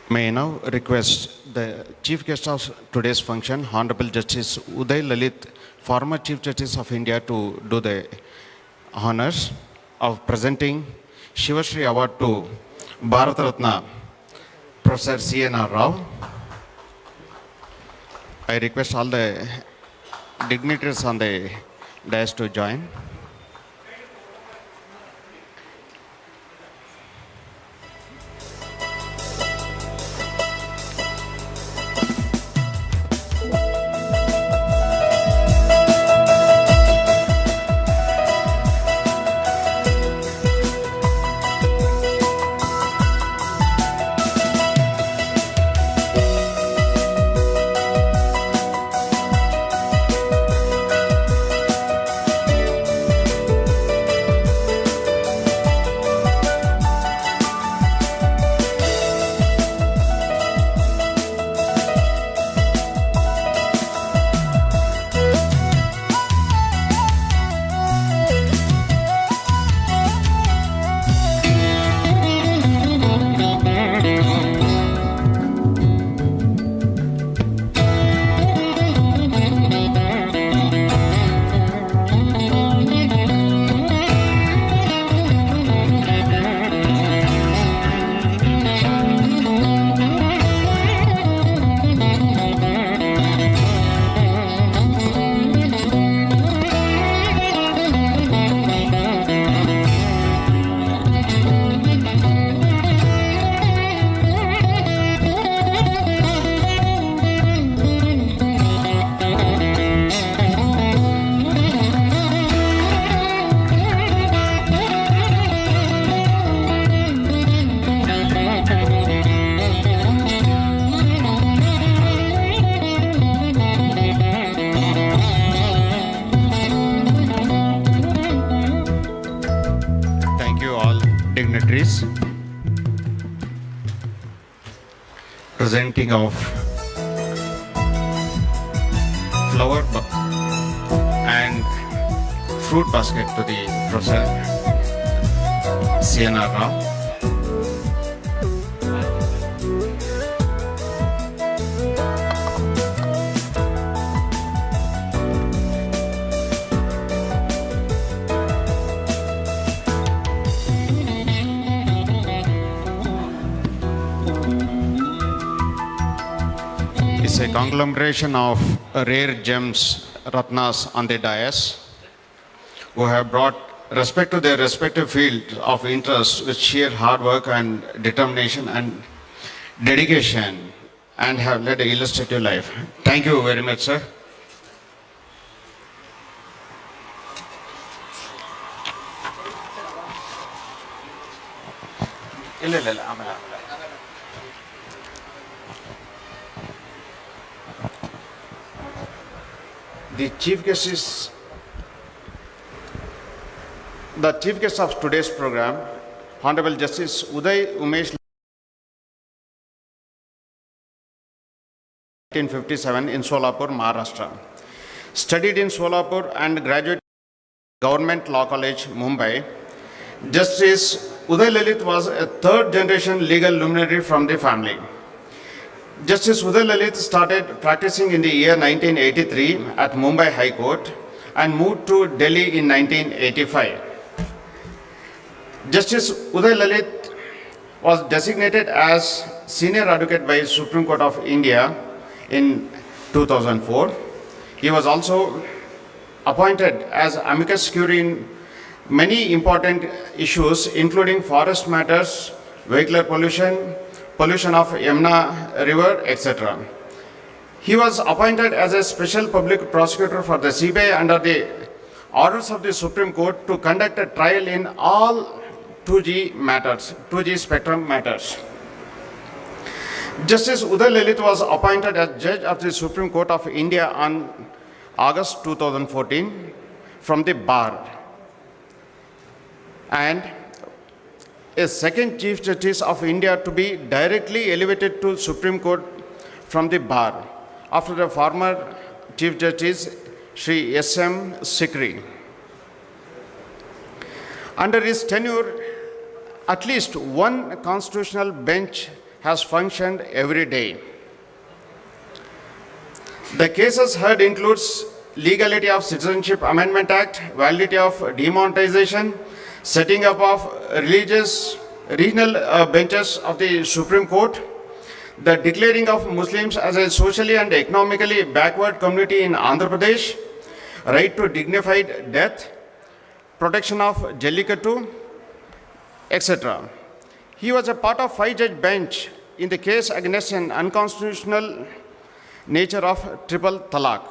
May I now request the Chief Guest of today's function, Honorable Justice Uday Lalit, former Chief Justice of India, to do the honors of presenting Shivashree Award to Bharat Ratna Professor C.N.R. Rao. I request all the dignitaries on the dais to join. dignitaries presenting of flower and fruit basket to the Professor C.N.R. Rao. It's a conglomeration of rare gems, Ratnas on the dais, who have brought respect to their respective field of interest with sheer hard work and determination and dedication, and have led an illustrative life. Thank you very much, sir. The chief guest is The chief guest of today's program, Honorable Justice Uday Umesh, 1957 in Solapur, Maharashtra. Studied in Solapur and graduated Government Law College, Mumbai. Justice Uday Lalit was a third-generation legal luminary from the family. Justice Uday Lalit started practicing in the year 1983 at Mumbai High Court and moved to Delhi in 1985. Justice Uday Lalit was designated as senior advocate by Supreme Court of India in 2004. He was also appointed as amicus curiae in many important issues, including forest matters, vehicular pollution, pollution of Yamuna River, etc. He was appointed as a special public prosecutor for the CBI under the orders of the Supreme Court to conduct a trial in all 2G matters, 2G spectrum matters. Justice Uday Lalit was appointed as Judge of the Supreme Court of India on August 2014 from the bar, and a second Chief Justice of India to be directly elevated to Supreme Court from the bar after the former Chief Justice Shri S.M. Sikri. Under his tenure, at least one constitutional bench has functioned every day. The cases heard includes legality of Citizenship Amendment Act, validity of demonetization, setting up of regional benches of the Supreme Court, the declaring of Muslims as a socially and economically backward community in Andhra Pradesh, right to dignified death, protection of Jallikattu, etc. He was a part of 5-judge bench in the case against an unconstitutional nature of triple talaq.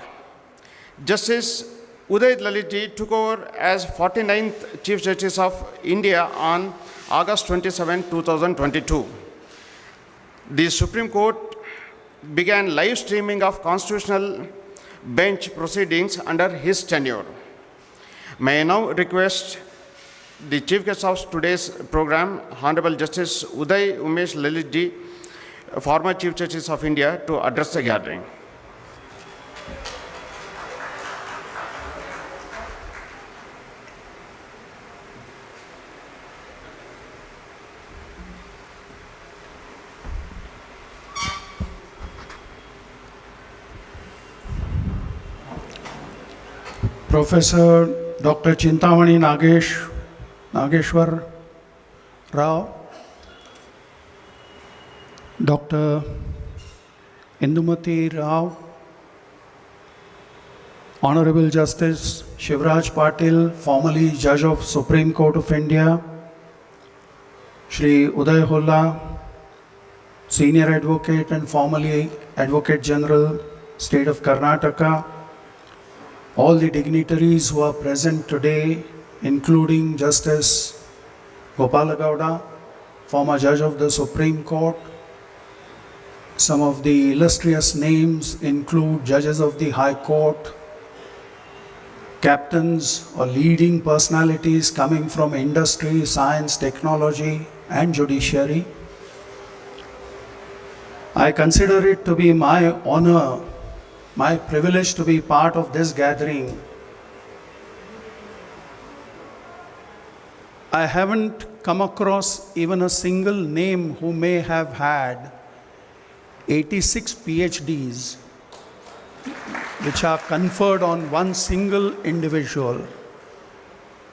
Justice Uday Lalit took over as 49th Chief Justice of India on August 27, 2022. The Supreme Court began live streaming of constitutional bench proceedings under his tenure. May I now request the Chief Guest of today's program, Honorable Justice Uday Umesh Lalit, former Chief Justice of India, to address the gathering. Professor Dr. Chintamani Nageshwar Rao, Dr. Indumati Rao, Honorable Justice Shivaraj Patil, formerly Judge of Supreme Court of India, Shri Uday Holla, Senior Advocate and formerly Advocate General, State of Karnataka, all the dignitaries who are present today, including Justice Gopalagowda, former Judge of the Supreme Court. Some of the illustrious names include Judges of the High Court, captains or leading personalities coming from industry, science, technology, and judiciary. I consider it to be my honor, my privilege to be part of this gathering. I haven't come across even a single name who may have had 86 PhDs, which are conferred on one single individual.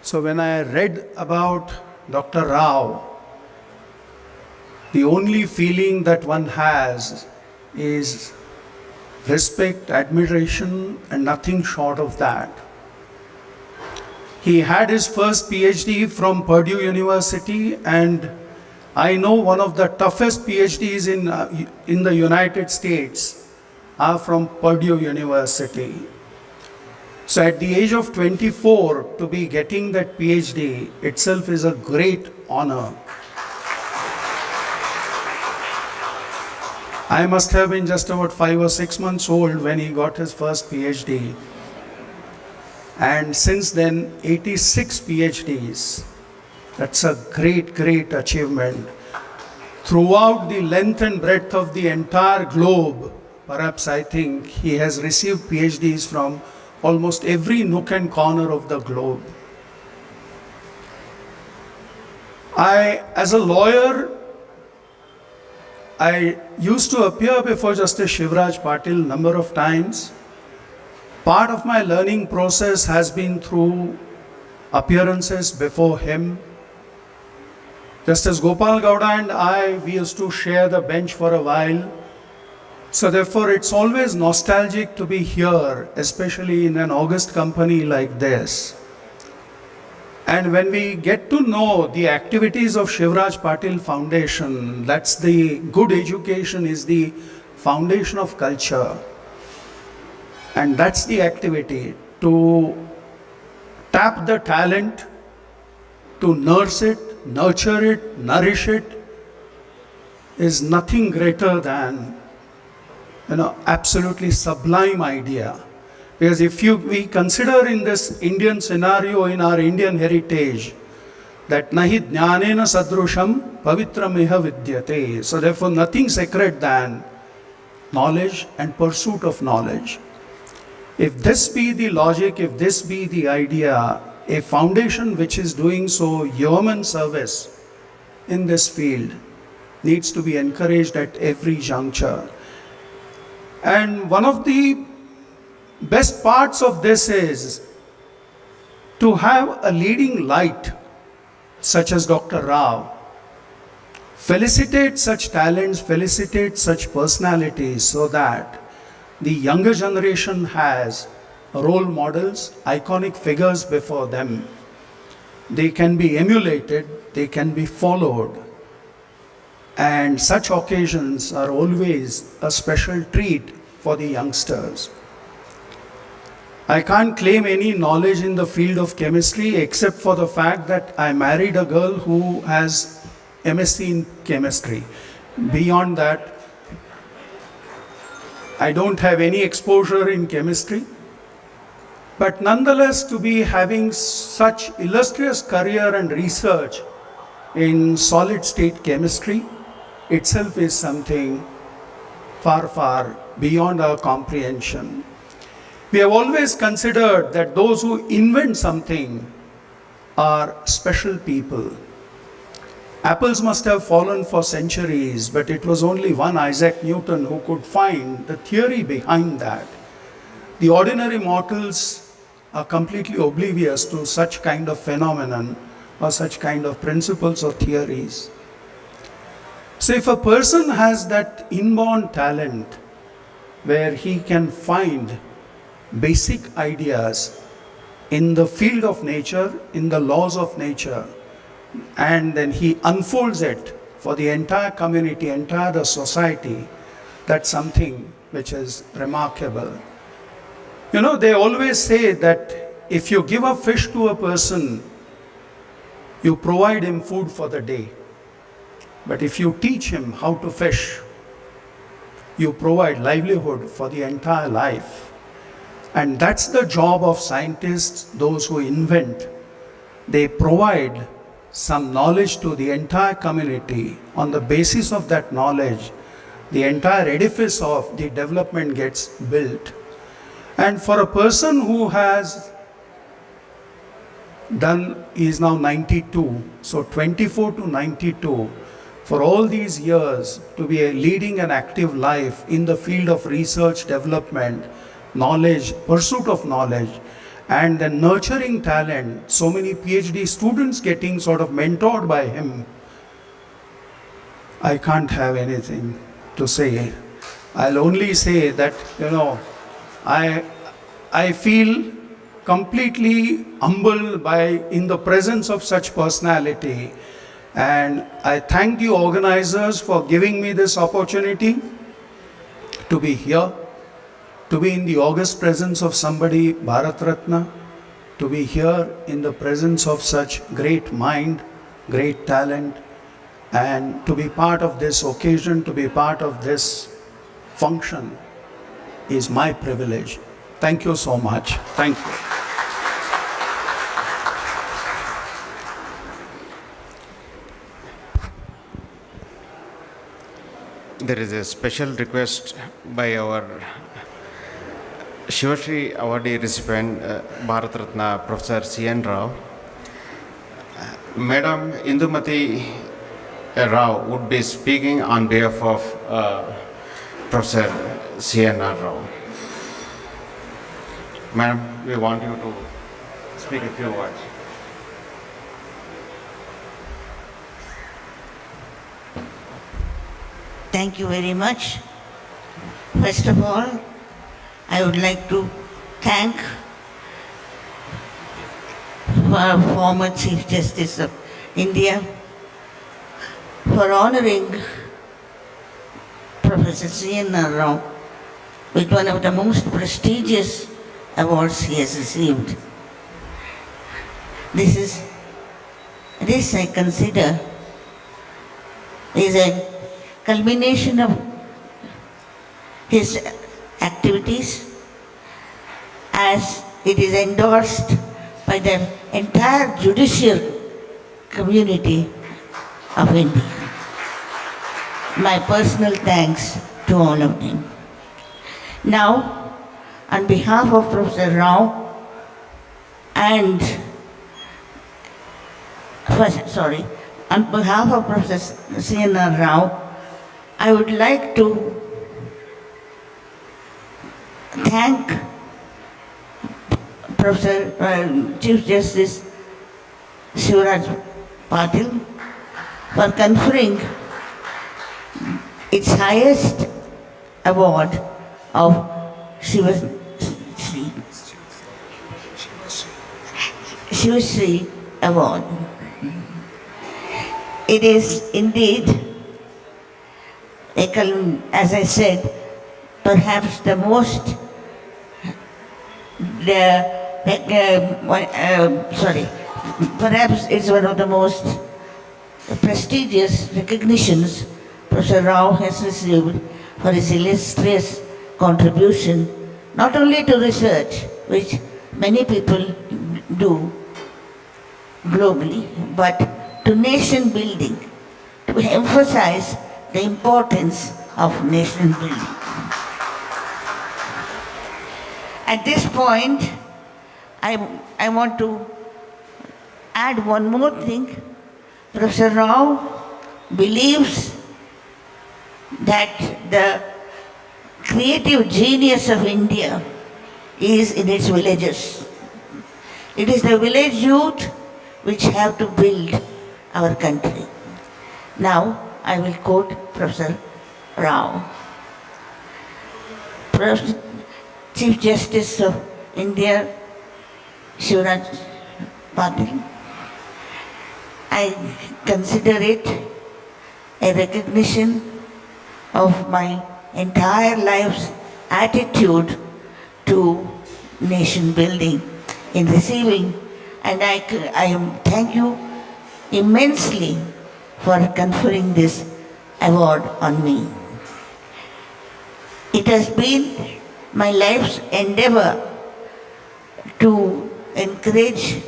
So when I read about Dr. Rao, the only feeling that one has is respect, admiration, and nothing short of that. He had his first PhD from Purdue University, and I know one of the toughest PhDs in the United States are from Purdue University. So at the age of 24, to be getting that PhD itself is a great honor. I must have been just about 5 or 6 months old when he got his first PhD. And since then, 86 PhDs. That's a great, great achievement. Throughout the length and breadth of the entire globe, perhaps I think he has received PhDs from almost every nook and corner of the globe. As a lawyer, I used to appear before Justice Shivaraj Patil number of times. Part of my learning process has been through appearances before him. Justice Gopal Gowda and I, we used to share the bench for a while. So therefore, it's always nostalgic to be here, especially in an august company like this. And when we get to know the activities of Shivaraj Patil Foundation, that's the good education is the foundation of culture. And that's the activity, to tap the talent, to nurse it, nurture it, nourish it, is nothing greater than, absolutely sublime idea. Because if we consider in this Indian scenario, in our Indian heritage, that nahi jnanena sadrusham pavitramiha vidyate. So therefore nothing sacred than knowledge and pursuit of knowledge. If this be the logic, if this be the idea, a foundation which is doing so yeoman service in this field needs to be encouraged at every juncture. And one of the best parts of this is to have a leading light such as Dr. Rao, felicitate such talents, felicitate such personalities so that the younger generation has role models, iconic figures before them. They can be emulated, they can be followed. And such occasions are always a special treat for the youngsters. I can't claim any knowledge in the field of chemistry except for the fact that I married a girl who has MSc in chemistry. Beyond that, I don't have any exposure in chemistry. But nonetheless, to be having such illustrious career and research in solid state chemistry itself is something far, far beyond our comprehension. We have always considered that those who invent something are special people. Apples must have fallen for centuries, but it was only one Isaac Newton who could find the theory behind that. The ordinary mortals are completely oblivious to such kind of phenomenon or such kind of principles or theories. So if a person has that inborn talent where he can find basic ideas in the field of nature, in the laws of nature, and then he unfolds it for the entire community, entire the society, that's something which is remarkable. They always say that if you give a fish to a person, you provide him food for the day. But if you teach him how to fish, you provide livelihood for the entire life. And that's the job of scientists, those who invent. They provide some knowledge to the entire community. On the basis of that knowledge, the entire edifice of the development gets built. And for a person who has done, he is now 92, so 24 to 92, for all these years to be leading an active life in the field of research, development, knowledge, pursuit of knowledge, and then nurturing talent, so many PhD students getting sort of mentored by him, I can't have anything to say. I'll only say that, I feel completely humbled in the presence of such personality. And I thank the organizers for giving me this opportunity to be here, to be in the august presence of somebody, Bharat Ratna, to be here in the presence of such great mind, great talent, and to be part of this occasion, to be part of this function is my privilege. Thank you so much. Thank you. there is a special request by our Shivashree awardee recipient, Bharat Ratna, Professor C.N. Rao. Madam Indumati Rao would be speaking on behalf of Professor C.N. Rao. Madam, we want you to speak a few words. Thank you very much. First of all, I would like to thank our former Chief Justice of India for honoring Professor C.N. Rao with one of the most prestigious awards he has received. This I consider is a culmination of his activities as it is endorsed by the entire judicial community of India. My personal thanks to all of them. Now, on behalf of Professor Rao and on behalf of Professor C.N. Rao, I would like to thank Professor Chief Justice Shivaraj Patil for conferring its highest award of Shivashree Award. It is indeed, as I said, perhaps the most, perhaps it's one of the most prestigious recognitions Professor Rao has received for his illustrious contribution, not only to research, which many people do globally, but to nation building, to emphasize the importance of nation building. At this point, I want to add one more thing. Professor Rao believes that the creative genius of India is in its villages. It is the village youth which have to build our country. Now, I will quote Professor Rao. Chief Justice of India, Shivaraj Patil, I consider it a recognition of my entire life's attitude to nation building in receiving, and I thank you immensely for conferring this award on me. It has been my life's endeavor to encourage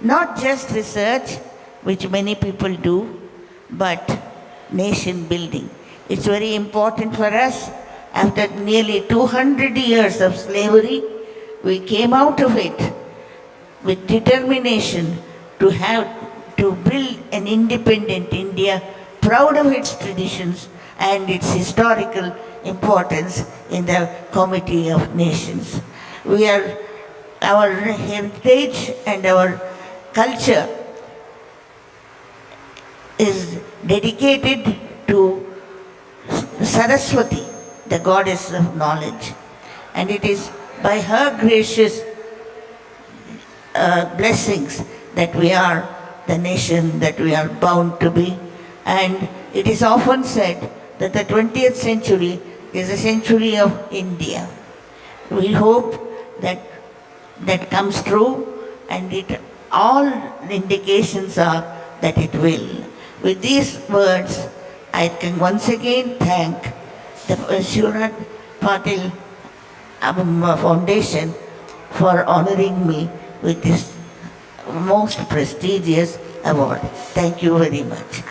not just research, which many people do, but nation building. It's very important for us. After nearly 200 years of slavery, we came out of it with determination to build an independent India, proud of its traditions and its historical importance in the Committee of Nations. Our heritage and our culture is dedicated to Saraswati, the goddess of knowledge. And it is by her gracious blessings that we are the nation that we are bound to be. And it is often said that the 20th century is a century of India. We hope that that comes true, and all indications are that it will. With these words, I can once again thank the Shivaraj Patil Foundation for honoring me with this most prestigious award. Thank you very much.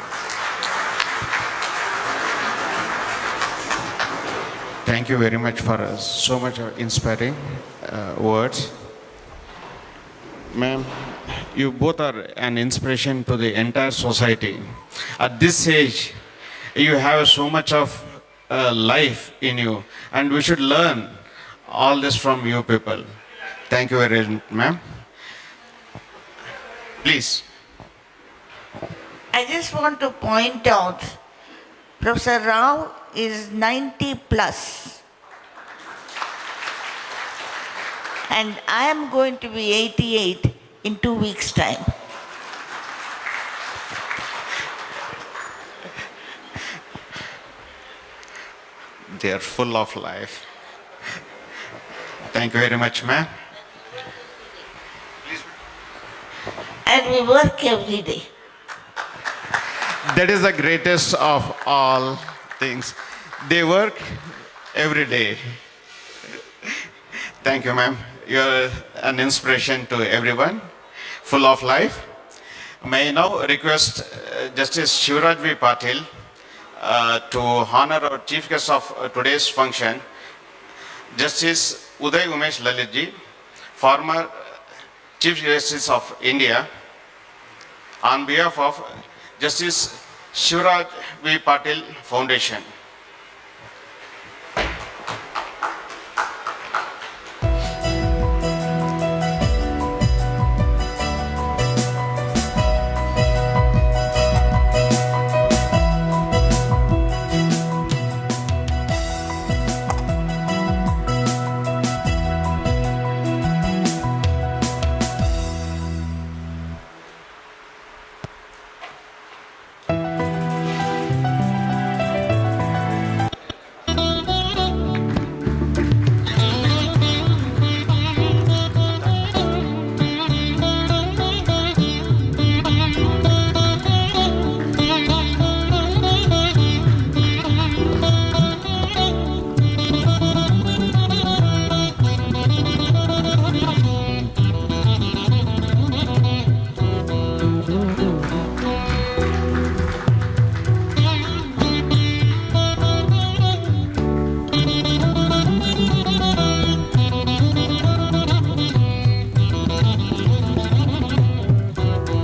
Thank you very much for so much inspiring words. Ma'am, you both are an inspiration to the entire society. At this age, you have so much of life in you, and we should learn all this from you people. Thank you very much, ma'am. Please. I just want to point out, Professor Rao is 90 plus. And I am going to be 88 in 2 weeks' time. They are full of life. Thank you very much, ma'am. And we work every day. That is the greatest of all things. They work every day. Thank you, ma'am. You're an inspiration to everyone, full of life. May I now request Justice Shivaraj V.Patil to honor our chief guest of today's function, Justice Uday Umesh Lalit ji, former Chief Justice of India, on behalf of Justice Shivaraj V.Patil Foundation.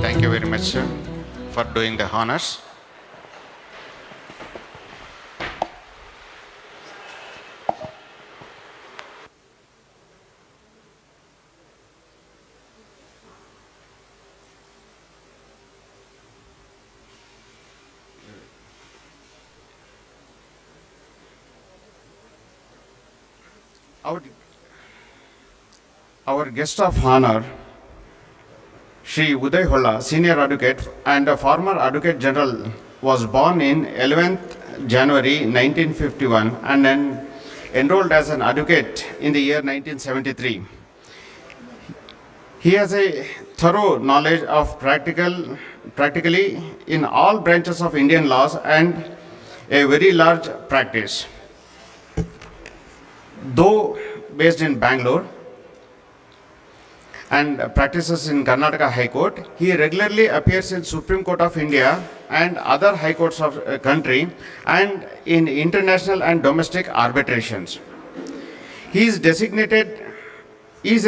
Thank you very much, sir, for doing the honors. Our guest of honor, Shri Uday Holla, senior advocate and a former advocate general, was born in 11th January 1951 and then enrolled as an advocate in the year 1973. He has a thorough knowledge of practically in all branches of Indian laws and a very large practice. Though based in Bangalore and practices in Karnataka High Court, he regularly appears in Supreme Court of India and other high courts of country and in international and domestic arbitrations. He is a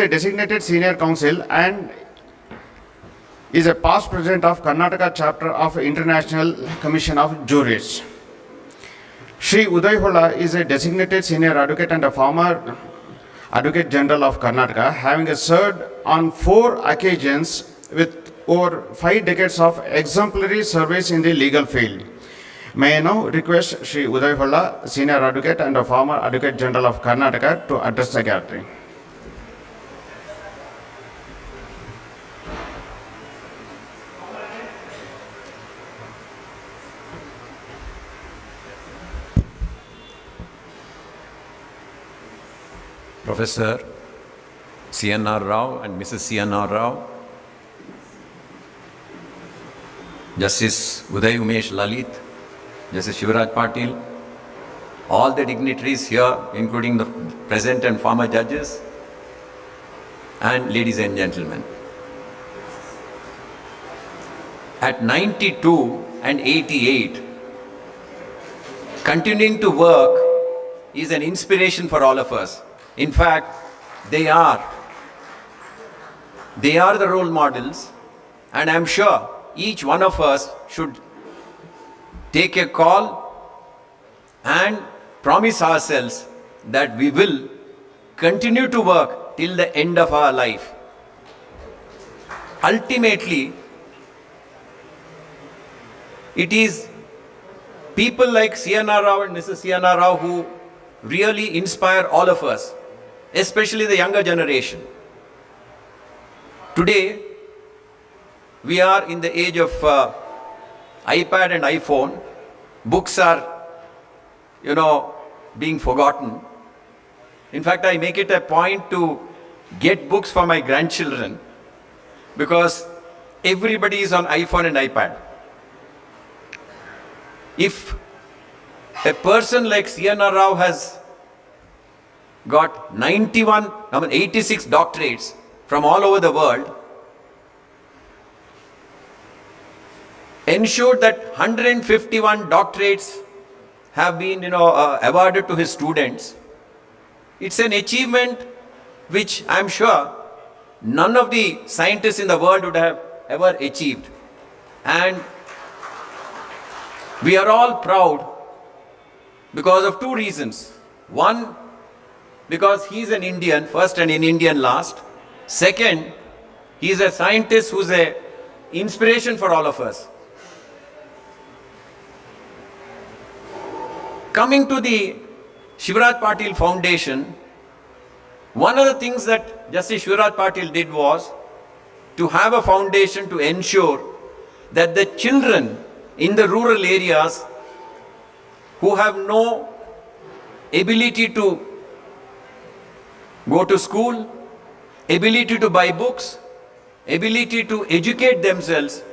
designated senior counsel and is a past president of Karnataka chapter of International Commission of Juries. Shri Uday Holla is a designated senior advocate and a former Advocate General of Karnataka, having served on 4 occasions with over 5 decades of exemplary service in the legal field. May I now request Shri Uday Holla, Senior Advocate and a former Advocate General of Karnataka, to address the gathering. Professor C.N.R. Rao and Mrs. C.N.R. Rao, Justice Uday Umesh Lalit, Justice Shivaraj Patil, all the dignitaries here, including the present and former judges, and ladies and gentlemen. At 92 and 88, continuing to work is an inspiration for all of us. In fact, they are the role models, and I'm sure each one of us should take a call and promise ourselves that we will continue to work till the end of our life. Ultimately, it is people like C.N.R. Rao and Mrs. C.N.R. Rao who really inspire all of us, especially the younger generation. Today, we are in the age of iPad and iPhone. Books are, being forgotten. In fact, I make it a point to get books for my grandchildren because everybody is on iPhone and iPad. If a person like C.N.R. Rao has got 86 doctorates from all over the world, ensured that 151 doctorates have been awarded to his students. It's an achievement which I'm sure none of the scientists in the world would have ever achieved. And we are all proud because of two reasons. One, because he's an Indian first and an Indian last. Second, he's a scientist who's an inspiration for all of us. Coming to the Shivaraj Patil Foundation, one of the things that Justice Shivaraj Patil did was to have a foundation to ensure that the children in the rural areas who have no ability to go to school, ability to buy books, ability to educate themselves,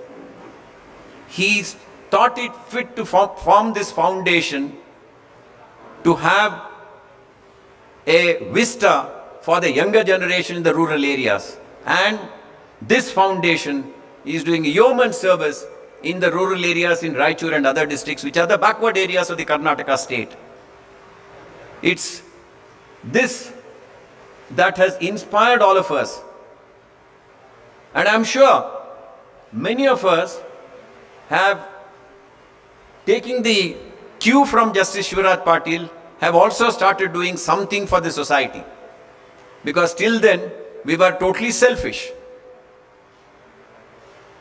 he thought it fit to form this foundation to have a vista for the younger generation in the rural areas. And this foundation is doing yeoman service in the rural areas in Raichur and other districts, which are the backward areas of the Karnataka state. It's this that has inspired all of us. And I'm sure many of us have taken the cue from Justice Shivaraj Patil, have also started doing something for the society. Because till then, we were totally selfish.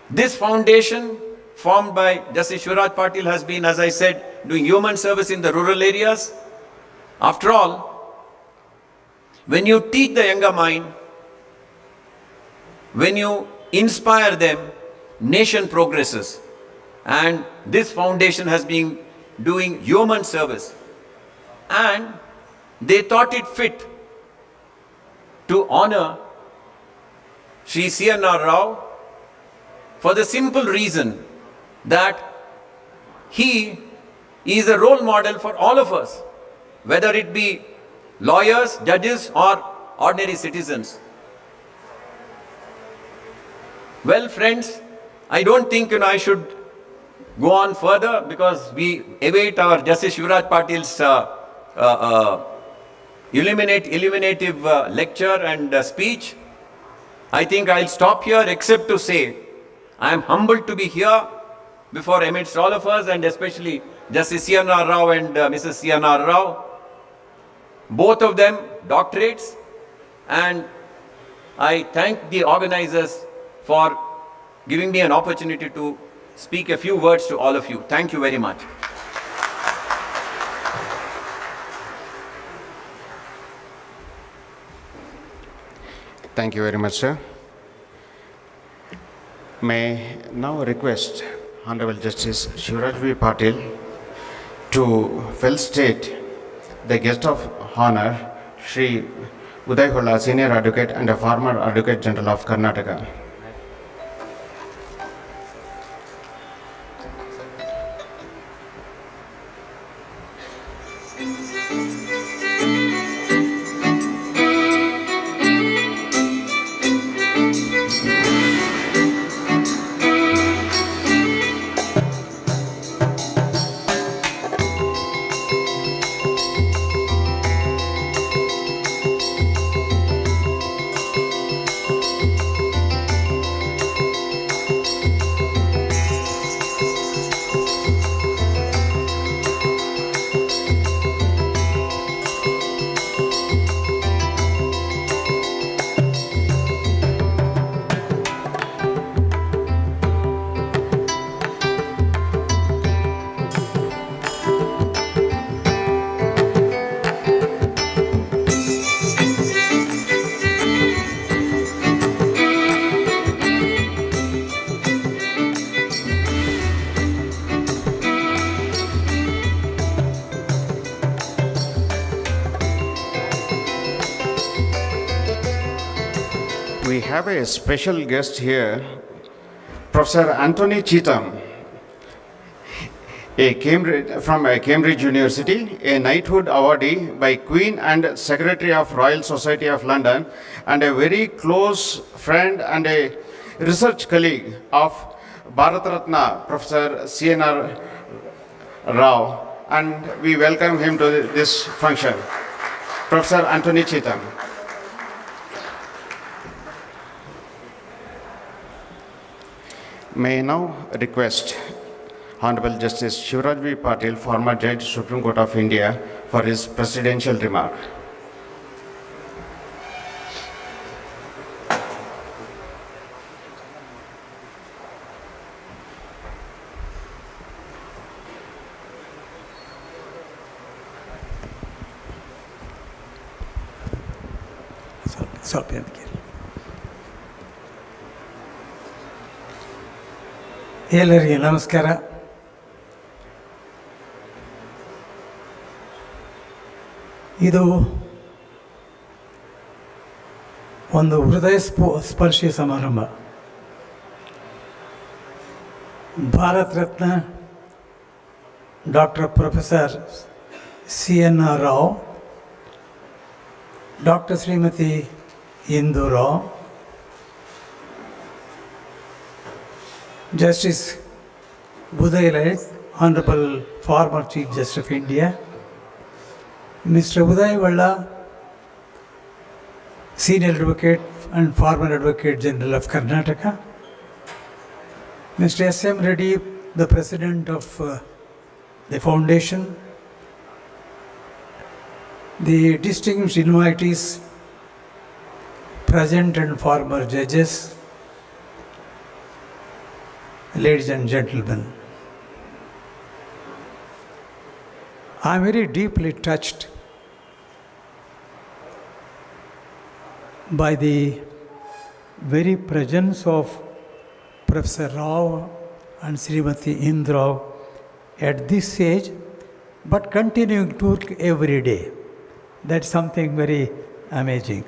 This foundation formed by Justice Shivaraj Patil has been, as I said, doing human service in the rural areas. After all, when you teach the younger mind, when you inspire them, nation progresses. And this foundation has been doing human service. And they thought it fit to honor Sri C.N.R. Rao for the simple reason that he is a role model for all of us, whether it be lawyers, judges, or ordinary citizens. Well, friends, I don't think I should go on further because we await our Justice Shivaraj Patil's illuminative lecture and speech. I think I'll stop here except to say I am humbled to be here before amidst all of us, and especially Justice C.N.R. Rao and Mrs. C.N.R. Rao. Both of them doctorates, and I thank the organizers for giving me an opportunity to speak a few words to all of you. Thank you very much. Thank you very much, sir. May I now request Honorable Justice Shivaraj V. Patil to felicitate the guest of honor, Shri Uday Holla, Senior Advocate and a former Advocate General of Karnataka. We have a special guest here, Professor Anthony Cheetham, from Cambridge University, a knighthood awardee by Queen and Secretary of Royal Society of London, and a very close friend and a research colleague of Bharat Ratna, Professor C.N.R. Rao, and we welcome him to this function. Professor Anthony Cheetham. May I now request Honorable Justice Shivaraj V.Patil, former Judge, Supreme Court of India, for his presidential remark. ಸ್ವಲ್ಪ ಅದಕ್ಕೆ ಎಲ್ಲರಿಗೆ ನಮಸ್ಕಾರ. ಇದು ಒಂದು ಹೃದಯ ಸ್ಪರ್ಶಿ ಸಮಾರಂಭ. Bharat Ratna doctor professor C.N.R. Rao, doctor Shrimati Indu Rao, Justice Uday, Honorable former Chief Justice of India, Mr. Uday Valla, Senior Advocate and former Advocate General of Karnataka, Mr. S.M. Reddy, the President of the Foundation, the distinguished invitees, present and former judges, ladies and gentlemen, I am very deeply touched by the very presence of Professor Rao and Srimati Indra at this age, but continuing to work every day. That's something very amazing.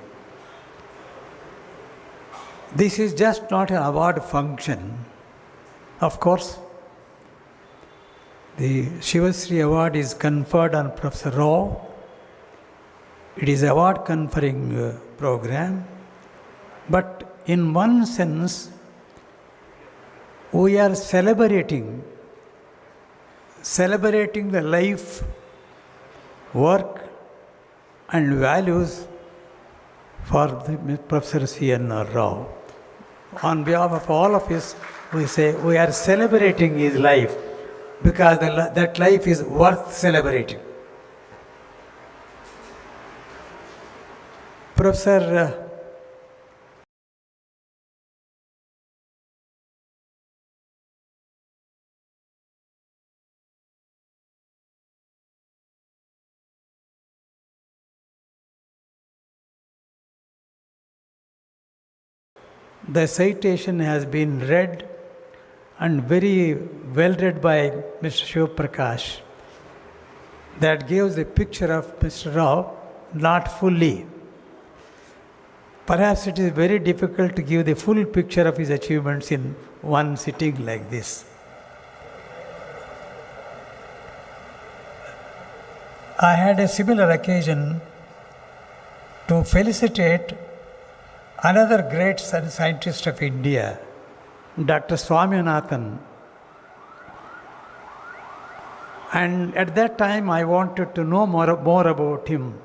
This is just not an award function. Of course, the Shivashree Award is conferred on Professor Rao. It is an award conferring program. But in one sense, we are celebrating the life, work and values for the Professor C.N.R. Rao. On behalf of all of us, we say we are celebrating his life because that life is worth celebrating. Professor The citation has been read and very well read by Mr. Shivaprakash. That gives a picture of Mr. Rao, not fully. Perhaps it is very difficult to give the full picture of his achievements in one sitting like this. I had a similar occasion to felicitate another great scientist of India, Dr. Swaminathan. And at that time, I wanted to know more about him.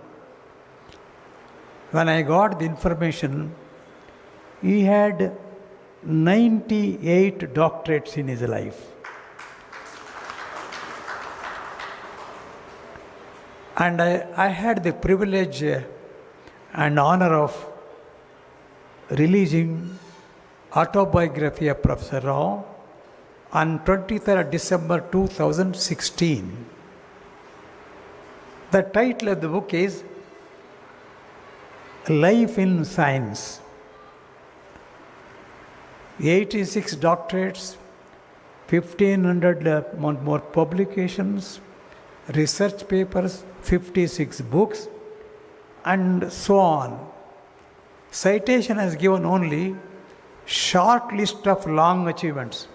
When I got the information, he had 98 doctorates in his life. And I had the privilege and honor of releasing autobiography of Professor Rao on 23rd December 2016. The title of the book is Life in Science. 86 doctorates, 1,500 more publications, research papers, 56 books, and so on. Citation has given only short list of long achievements.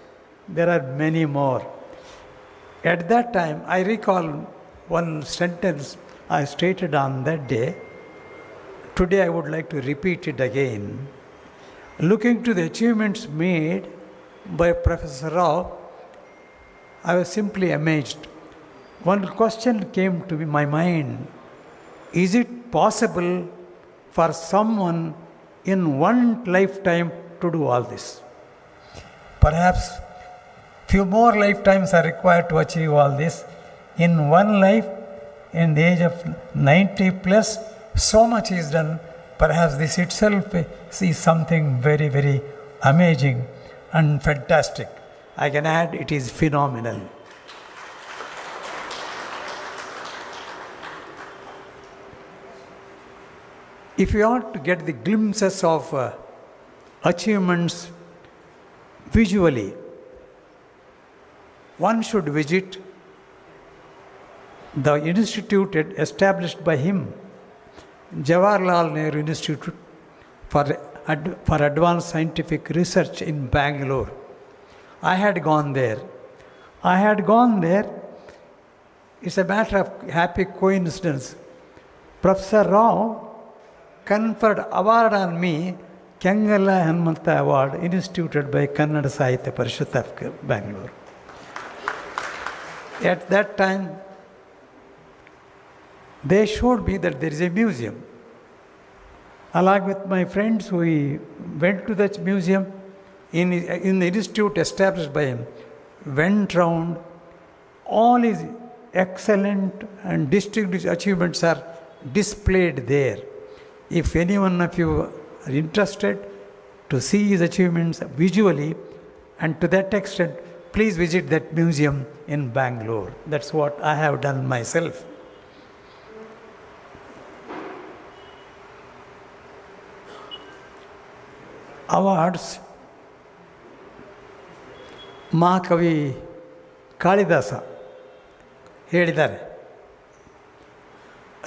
There are many more. At that time, I recall one sentence I stated on that day. Today I would like to repeat it again. Looking to the achievements made by Professor Rao, I was simply amazed. One question came to my mind. Is it possible for someone in one lifetime to do all this? Perhaps few more lifetimes are required to achieve all this. In one life, in the age of 90 plus, so much is done. Perhaps this itself is something very, very amazing and fantastic. I can add, it is phenomenal. If you want to get the glimpses of achievements visually, one should visit the institute established by him, Jawaharlal Nehru Institute for Advanced Scientific Research in Bengaluru. I had gone there. It's a matter of happy coincidence. Professor Rao conferred award on me, Kengala Hanmanta Award, instituted by Kannada Sahitya Parishad of Bengaluru. At that time, they showed me that there is a museum. Along with my friends, we went to that museum in the institute established by him, went round. All his excellent and distinguished achievements are displayed there. If any one of you are interested to see his achievements visually, and to that extent, please visit that museum in Bangalore. That's what I have done myself. Awards. ಮಹಾಕವಿ ಕಾಳಿದಾಸ ಹೇಳಿದ್ದಾರೆ,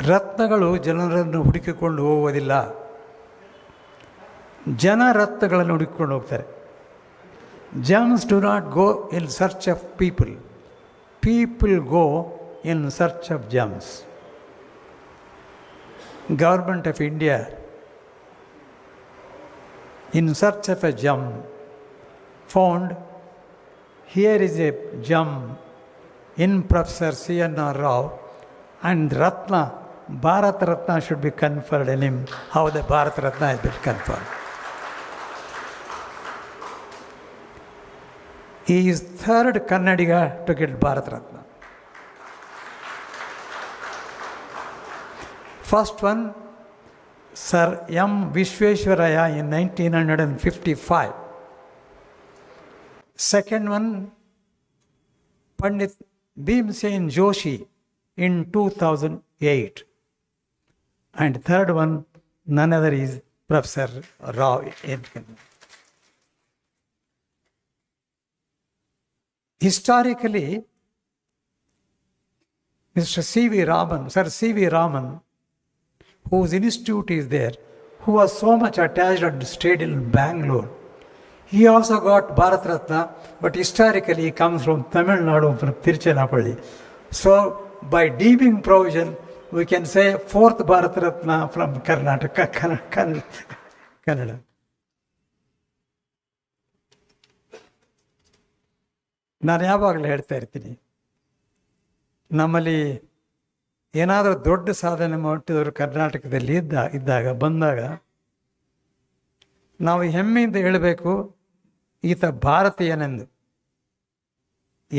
ರತ್ನಗಳು ಜನರನ್ನು ಹುಡುಕಿಕೊಂಡು ಹೋಗುವುದಿಲ್ಲ, ಜನ ರತ್ನಗಳನ್ನು ಹುಡುಕಿಕೊಂಡು ಹೋಗ್ತಾರೆ. Gems do not go in search of people. People go in search of gems. Government of India, in search of a gem, found here is a gem in Professor C.N.R. Rao, and Ratna, Bharat Ratna should be conferred on him. How the Bharat Ratna has been conferred. He is third Kannadiga to get Bharat Ratna. First one, Sir M. Vishwesvaraya in 1955. Second one, Pandit Bhimsen Joshi in 2008. And third one, none other is Professor Rao. Historically, Mr. C.V. Raman, Sir C.V. Raman, whose institute is there, who was so much attached and stayed in Bangalore, he also got Bharat Ratna, but historically he comes from Tamil Nadu, from Tiruchirappalli. So, by deeming provision, we can say fourth Bharat Ratna from Karnataka, Kannada. ನಾನು ಯಾವಾಗಲೂ ಹೇಳ್ತಾ ಇರ್ತೀನಿ, ನಮ್ಮಲ್ಲಿ ಏನಾದರೂ ದೊಡ್ಡ ಸಾಧನೆ ಮಾಡಿದವರು ಕರ್ನಾಟಕದಲ್ಲಿ ಬಂದಾಗ ನಾವು ಹೆಮ್ಮೆಯಿಂದ ಹೇಳಬೇಕು, ಈತ ಭಾರತೀಯನೆಂದು.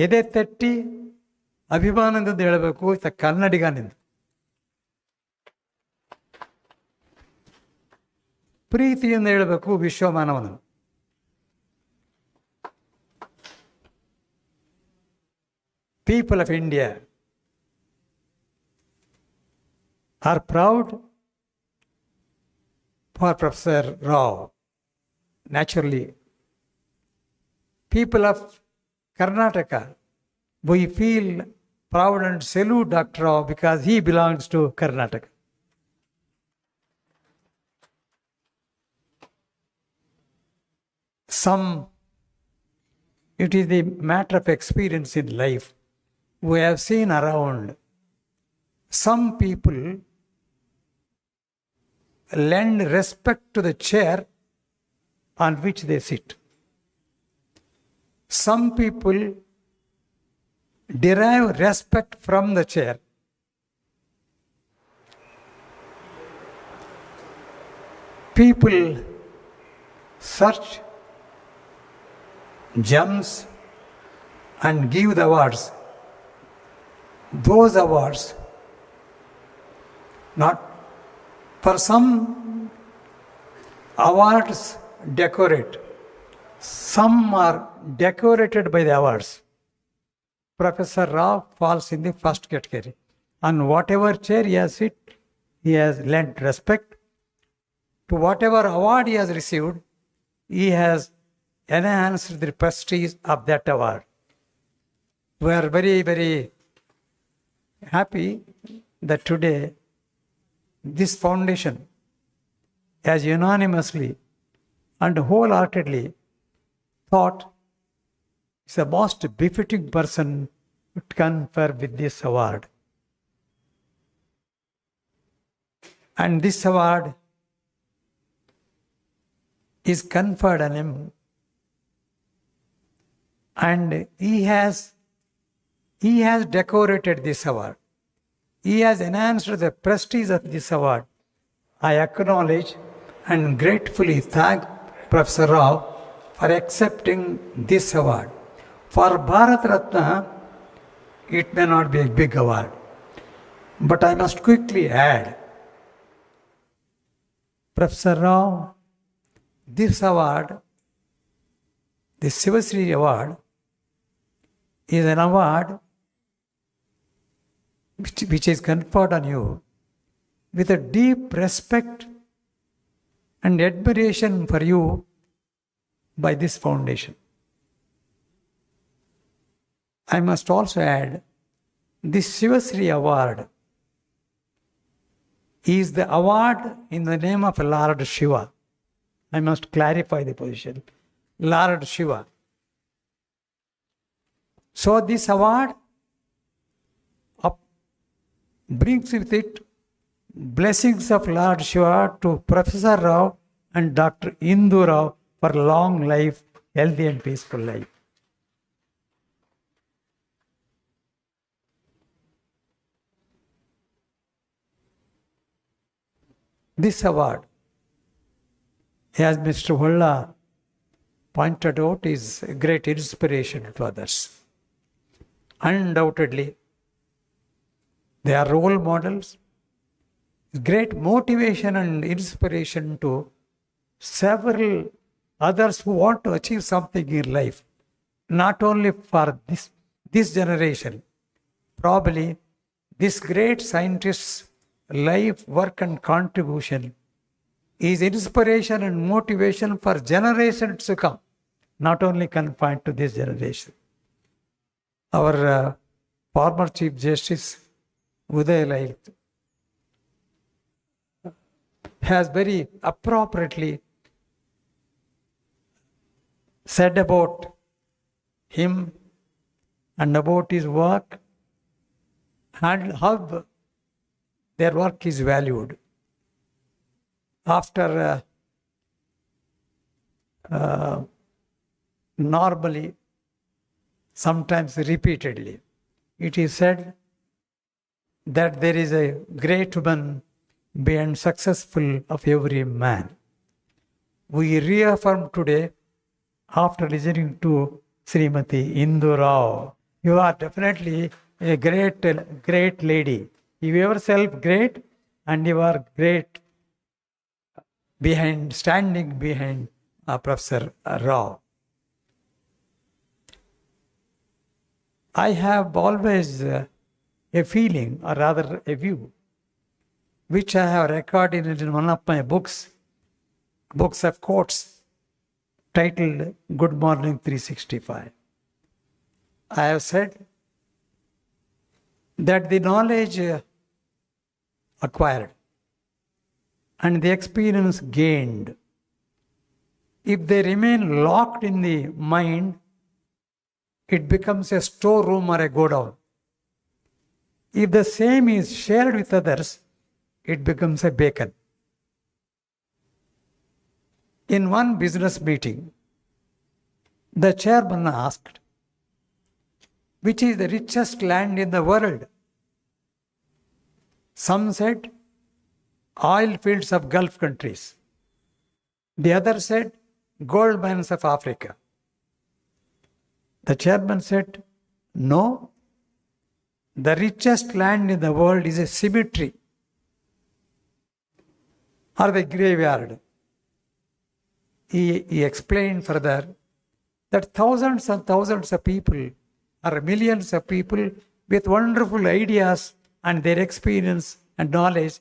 ಎದೆ ತಟ್ಟಿ ಅಭಿಮಾನದಿಂದ ಹೇಳಬೇಕು, ಈತ ಕನ್ನಡಿಗನೆಂದು. ಪ್ರೀತಿಯಿಂದ ಹೇಳಬೇಕು, ವಿಶ್ವಮಾನವನನ್ನು. People of India are proud for Professor Rao. Naturally, people of Karnataka, we feel proud and salute Dr. Rao because he belongs to Karnataka. it is the matter of experience in life. We have seen around some people lend respect to the chair on which they sit. Some people derive respect from the chair. People search gems and give the awards. Those awards, not for some awards decorate, some are decorated by the awards. Professor Rao falls in the first category. On whatever chair he has sit, he has lent respect. To whatever award he has received, he has enhanced the prestige of that award. We are very, very happy that today this foundation has unanimously and wholeheartedly thought is the most befitting person to confer with this award. And this award is conferred on him, and he has decorated this award. He has enhanced the prestige of this award. I acknowledge and gratefully thank Professor Rao for accepting this award. For Bharat Ratna, it may not be a big award, but I must quickly add, Professor Rao, this award, the Shivashree award, is an award which is conferred on you with a deep respect and admiration for you by this foundation. I must also add, this Shivashree award is the award in the name of Lord Shiva. I must clarify the position. Lord Shiva. So this award brings with it blessings of Lord Shiva to Professor Rao and Dr. Indu Rao for long life, healthy and peaceful life. This award, as Mr. Holla pointed out, is a great inspiration to others. Undoubtedly, they are role models, great motivation and inspiration to several others who want to achieve something in life, not only for this generation. Probably this great scientist's life, work and contribution is inspiration and motivation for generations to come, not only confined to this generation. Our former Chief Justice Uday has very appropriately said about him and about his work and how their work is valued. After normally, sometimes repeatedly, it is said that there is a great woman behind successful of every man. We reaffirm today, after listening to Srimati Indu Rao, you are definitely a great lady. You yourself great, and you are great standing behind Professor Rao. I have always a feeling, or rather a view, which I have recorded in one of my books of quotes, titled Good Morning 365. I have said that the knowledge acquired and the experience gained If they remain locked in the mind, it becomes a storeroom or a godown. If the same is shared with others, it becomes a beacon. In one business meeting, the chairman asked, which is the richest land in the world? Some said, oil fields of Gulf countries. The other said, gold mines of Africa. The chairman said, no, the richest land in the world is a cemetery or the graveyard. He explained further that thousands and thousands of people or millions of people with wonderful ideas and their experience and knowledge,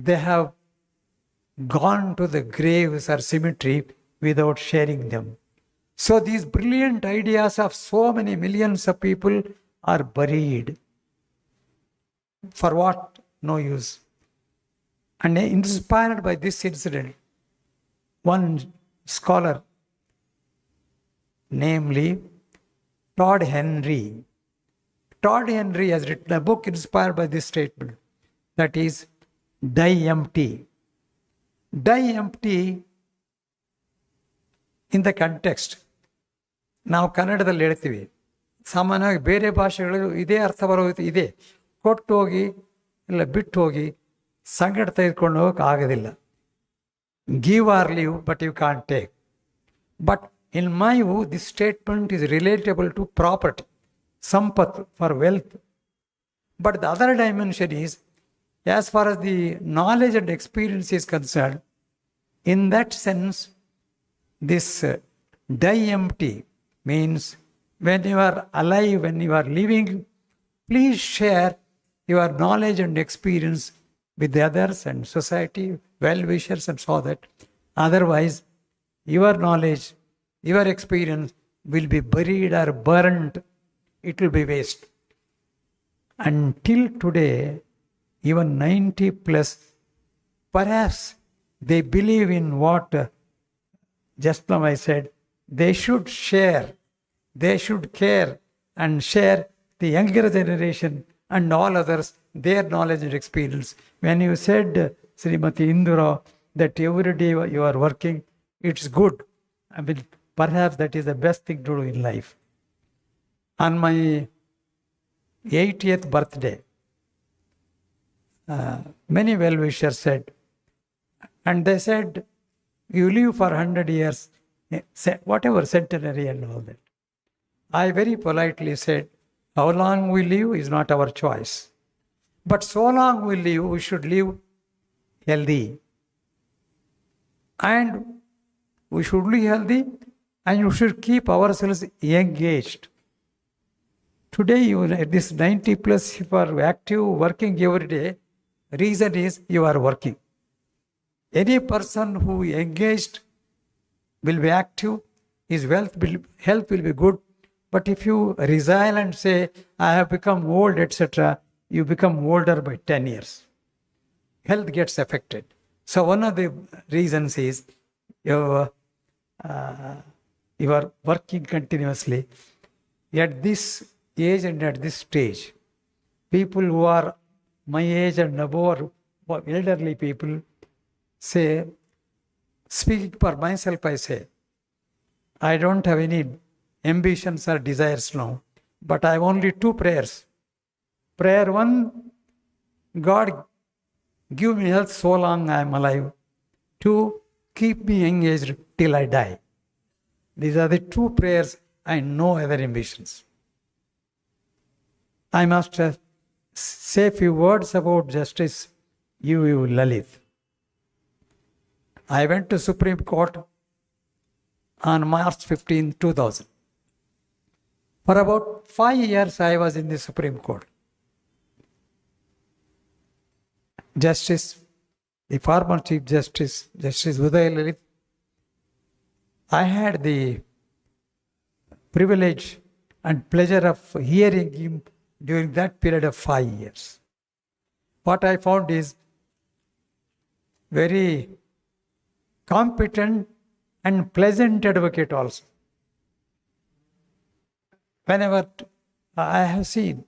they have gone to the graves or cemetery without sharing them. So these brilliant ideas of so many millions of people are buried. For what? No use. And inspired by this incident, one scholar, namely Todd Henry has written a book inspired by this statement, that is Die Empty. Die Empty in the context. ನಾವು ಕನ್ನಡದಲ್ಲಿ ಹೇಳ್ತೀವಿ, ಸಾಮಾನ್ಯವಾಗಿ ಬೇರೆ ಭಾಷೆಗಳು ಇದೇ ಅರ್ಥ ಬರೋದು ಇದೆ, ಕೊಟ್ಟು ಹೋಗಿ ಇಲ್ಲ ಬಿಟ್ಟು ಹೋಗಿ ಸಂಗಡ ತೆಗೆದುಕೊಂಡು ಹೋಗಕ್ಕೆ ಆಗೋದಿಲ್ಲ. Give or live but you can't take. But in my view this statement is relatable to property, sampat, for wealth. But the other dimension is, as far as the knowledge and experience is concerned, in that sense, this die empty means when you are alive, when you are living, please share your knowledge and experience with the others and society, well-wishers and so that. Otherwise, your knowledge, your experience will be buried or burnt. It will be waste. Until today, even 90 plus, perhaps they believe in what just now I said. They should share, they should care and share the younger generation and all others their knowledge and experience. When you said, Srimati Indura, that every day you are working, it's good. I mean, perhaps that is the best thing to do in life. On my 80th birthday, many well-wishers said, and they said, you live for 100 years, whatever, centenary and all that. I very politely said, how long we live is not our choice. But so long we live, we should live healthy. And we should live healthy and we should keep ourselves engaged. Today, you at this 90 plus, if you are active, working every day, reason is you are working. Any person who engaged will be active, his health will be good. But if you resile and say, I have become old, etc., you become older by 10 years. Health gets affected. So one of the reasons is you are working continuously. At this age and at this stage, people who are my age and above, or elderly people, say, speaking for myself, I say, I don't have any ambitions or desires now, but I have only two prayers. Prayer one, God, give me health so long I am alive. Two, keep me engaged till I die. These are the two prayers. I no other ambitions. I must say a few words about Justice U. Lalit. I went to Supreme Court on March 15, 2000. For about 5 years, I was in the Supreme Court. Justice, the former Chief Justice, Justice Uday Lalit, I had the privilege and pleasure of hearing him during that period of 5 years. What I found is very competent and pleasant advocate also. Whenever I have seen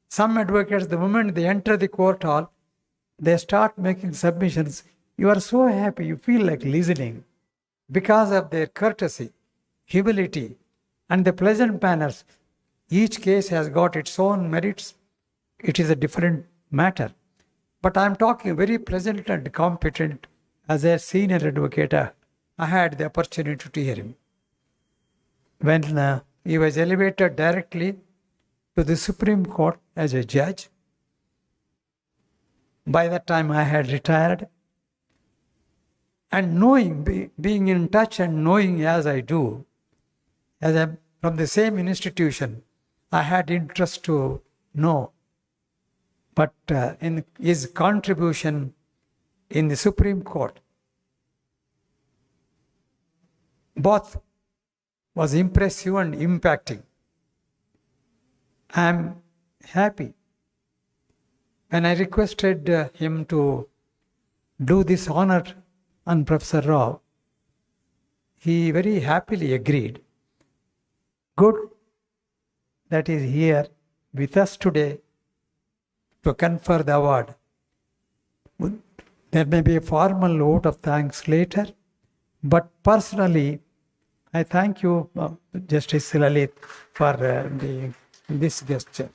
some advocates, the moment they enter the court hall, they start making submissions. You are so happy, you feel like listening because of their courtesy, humility, and the pleasant manners. Each case has got its own merits. It is a different matter. But I am talking very pleasant and competent. As a senior advocate, I had the opportunity to hear him. When he was elevated directly to the Supreme Court as a judge, by that time I had retired. And knowing, being in touch and knowing as I do, as I'm from the same institution, I had interest to know. But in his contribution in the Supreme Court, both was impressive and impacting. I am happy. When I requested him to do this honor on Professor Rao, he very happily agreed. Good that is here with us today to confer the award. There may be a formal vote of thanks later, but personally, I thank you, Justice Lalit, for this gesture.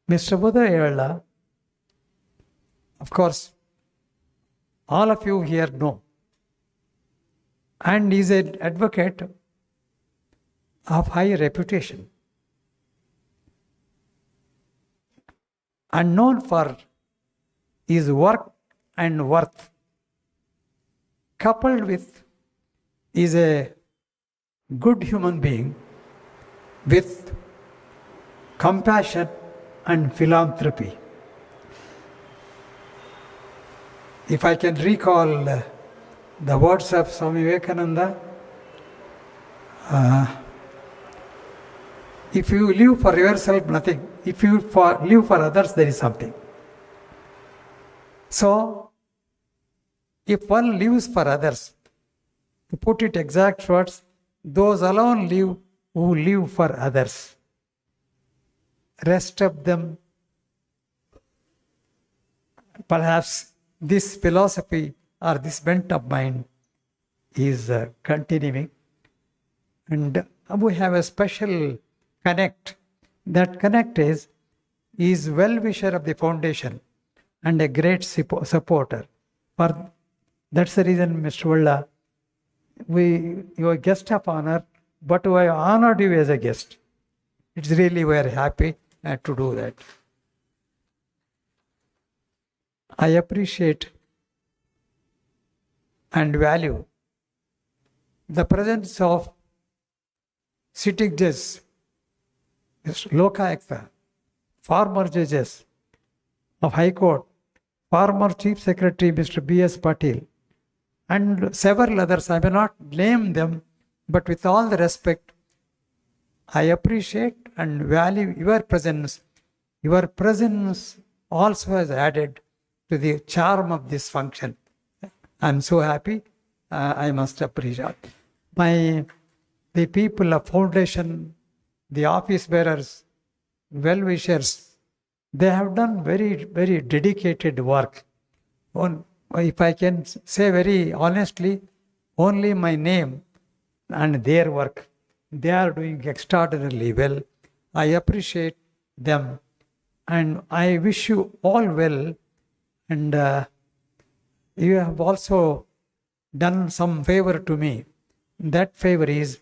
Mr. Uday, of course, all of you here know, and is an advocate of high reputation and known for his work and worth, coupled with is a good human being with compassion and philanthropy. If I can recall the words of Swami Vivekananda, if you live for yourself, nothing. If you live for others, there is something. So, if one lives for others, to put it exact words, those alone live who live for others. Rest of them, perhaps this philosophy or this bent of mind is continuing. And we have a special connect. That connect is well-wisher of the foundation and a great supporter. That's the reason, Mr. Holla, you are guest of honor, but we have honored you as a guest. It's really, we are happy to do that. I appreciate and value the presence of sitting judges, Lokayukta, former judges of High Court, former Chief Secretary Mr. V.Patil, and several others. I may not name them, but with all the respect, I appreciate and value your presence. Your presence also has added to the charm of this function. I'm so happy. I must appreciate. The people of foundation, the office bearers, well-wishers, they have done very, very dedicated work. If I can say very honestly, only my name and their work, they are doing extraordinarily well. I appreciate them and I wish you all well. And you have also done some favor to me. That favor is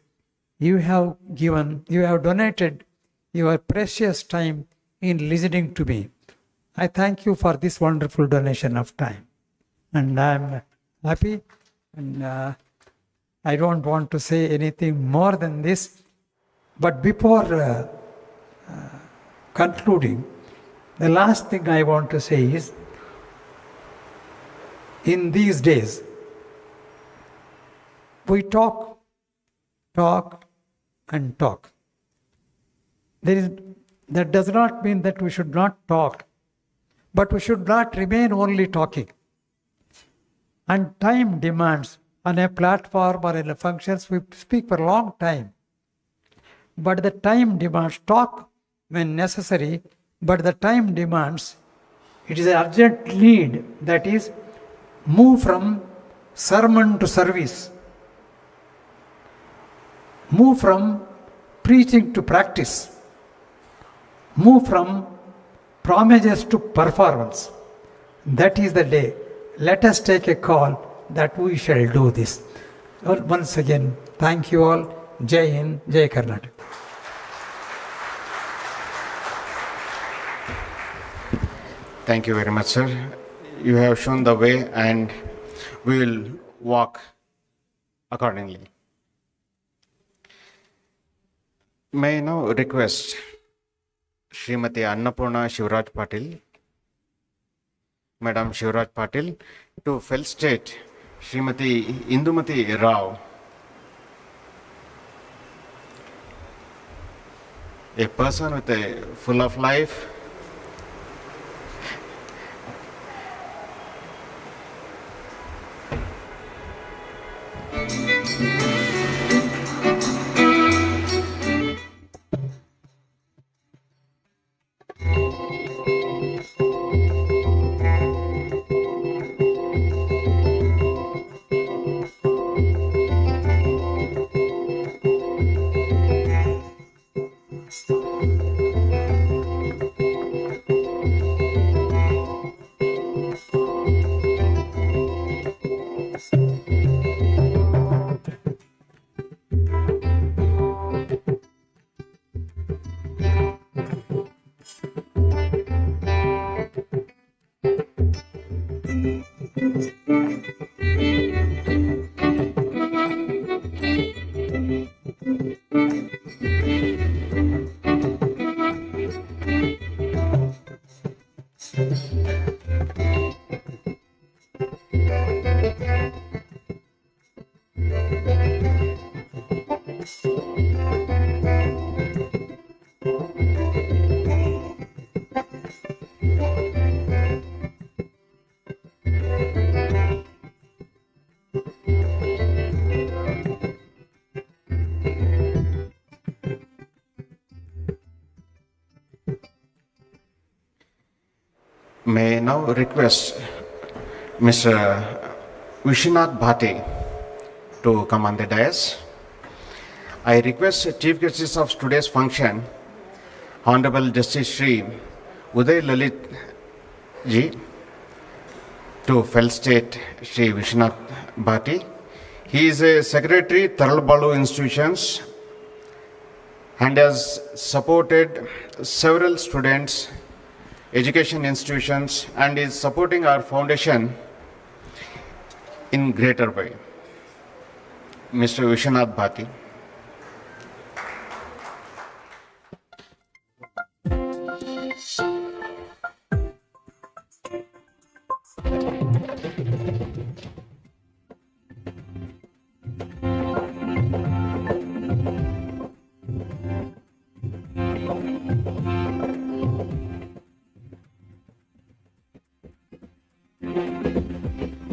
you have donated your precious time in listening to me. I thank you for this wonderful donation of time. And I am happy, and I don't want to say anything more than this. But before concluding, the last thing I want to say is, in these days, we talk, and talk. That does not mean that we should not talk, but we should not remain only talking. And time demands on a platform or in a functions, we speak for a long time. But the time demands talk when necessary, but the time demands, it is an urgent need, that is, move from sermon to service, move from preaching to practice, move from promises to performance. That is the day. Let us take a call that we shall do this. Once again, thank you all. Jai Hind, Jai Karnataka. Thank you very much, sir. You have shown the way and we will walk accordingly. May I now request Srimati Annapurna Shivaraj Patil, Madam Shivaraj Patil, to felicitate Srimati Indumati Rao, a person with a full of life, may I now request Mr. Vishwanath Bhate to come on the dais. I request Chief Justice of today's function, Honorable Justice Shri Uday Lalit ji, to felicitate Shri Vishwanath Bhate. He is a Secretary, Tharalbalu Institutions, and has supported several students, education institutions, and is supporting our foundation in greater way. Mr. Vishwanath Bhate.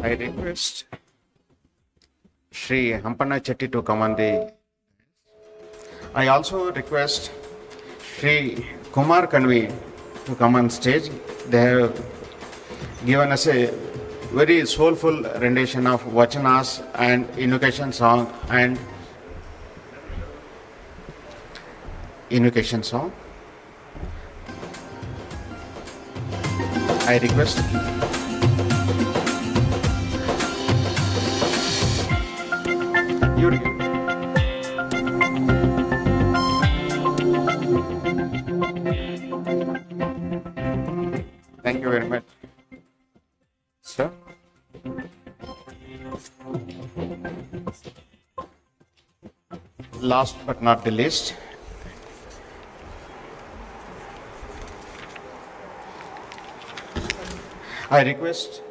I request Shri Hampanna Chetty to come on the. I also request Shri Kumar Kanvi to come on stage. They have given us a very soulful rendition of Vachanas and invocation song and invocation song. I request. Thank you very much, sir. Last but not the least, I request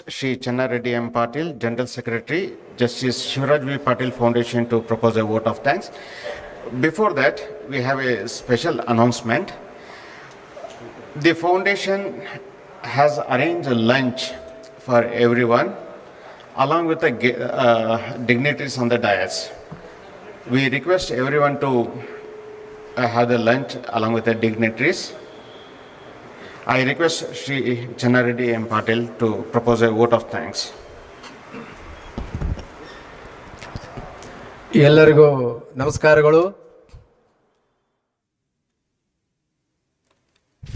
Shri Chennareddy M. Patil, General Secretary, Justice Shivaraj V.Patil Foundation, to propose a vote of thanks. Before that, we have a special announcement. The foundation has arranged a lunch for everyone along with the dignitaries on the dais. We request everyone to have the lunch along with the dignitaries. I request Shri Chennareddy and Patil to propose a vote of thanks. ಎಲ್ಲರಿಗೂ ನಮಸ್ಕಾರಗಳು.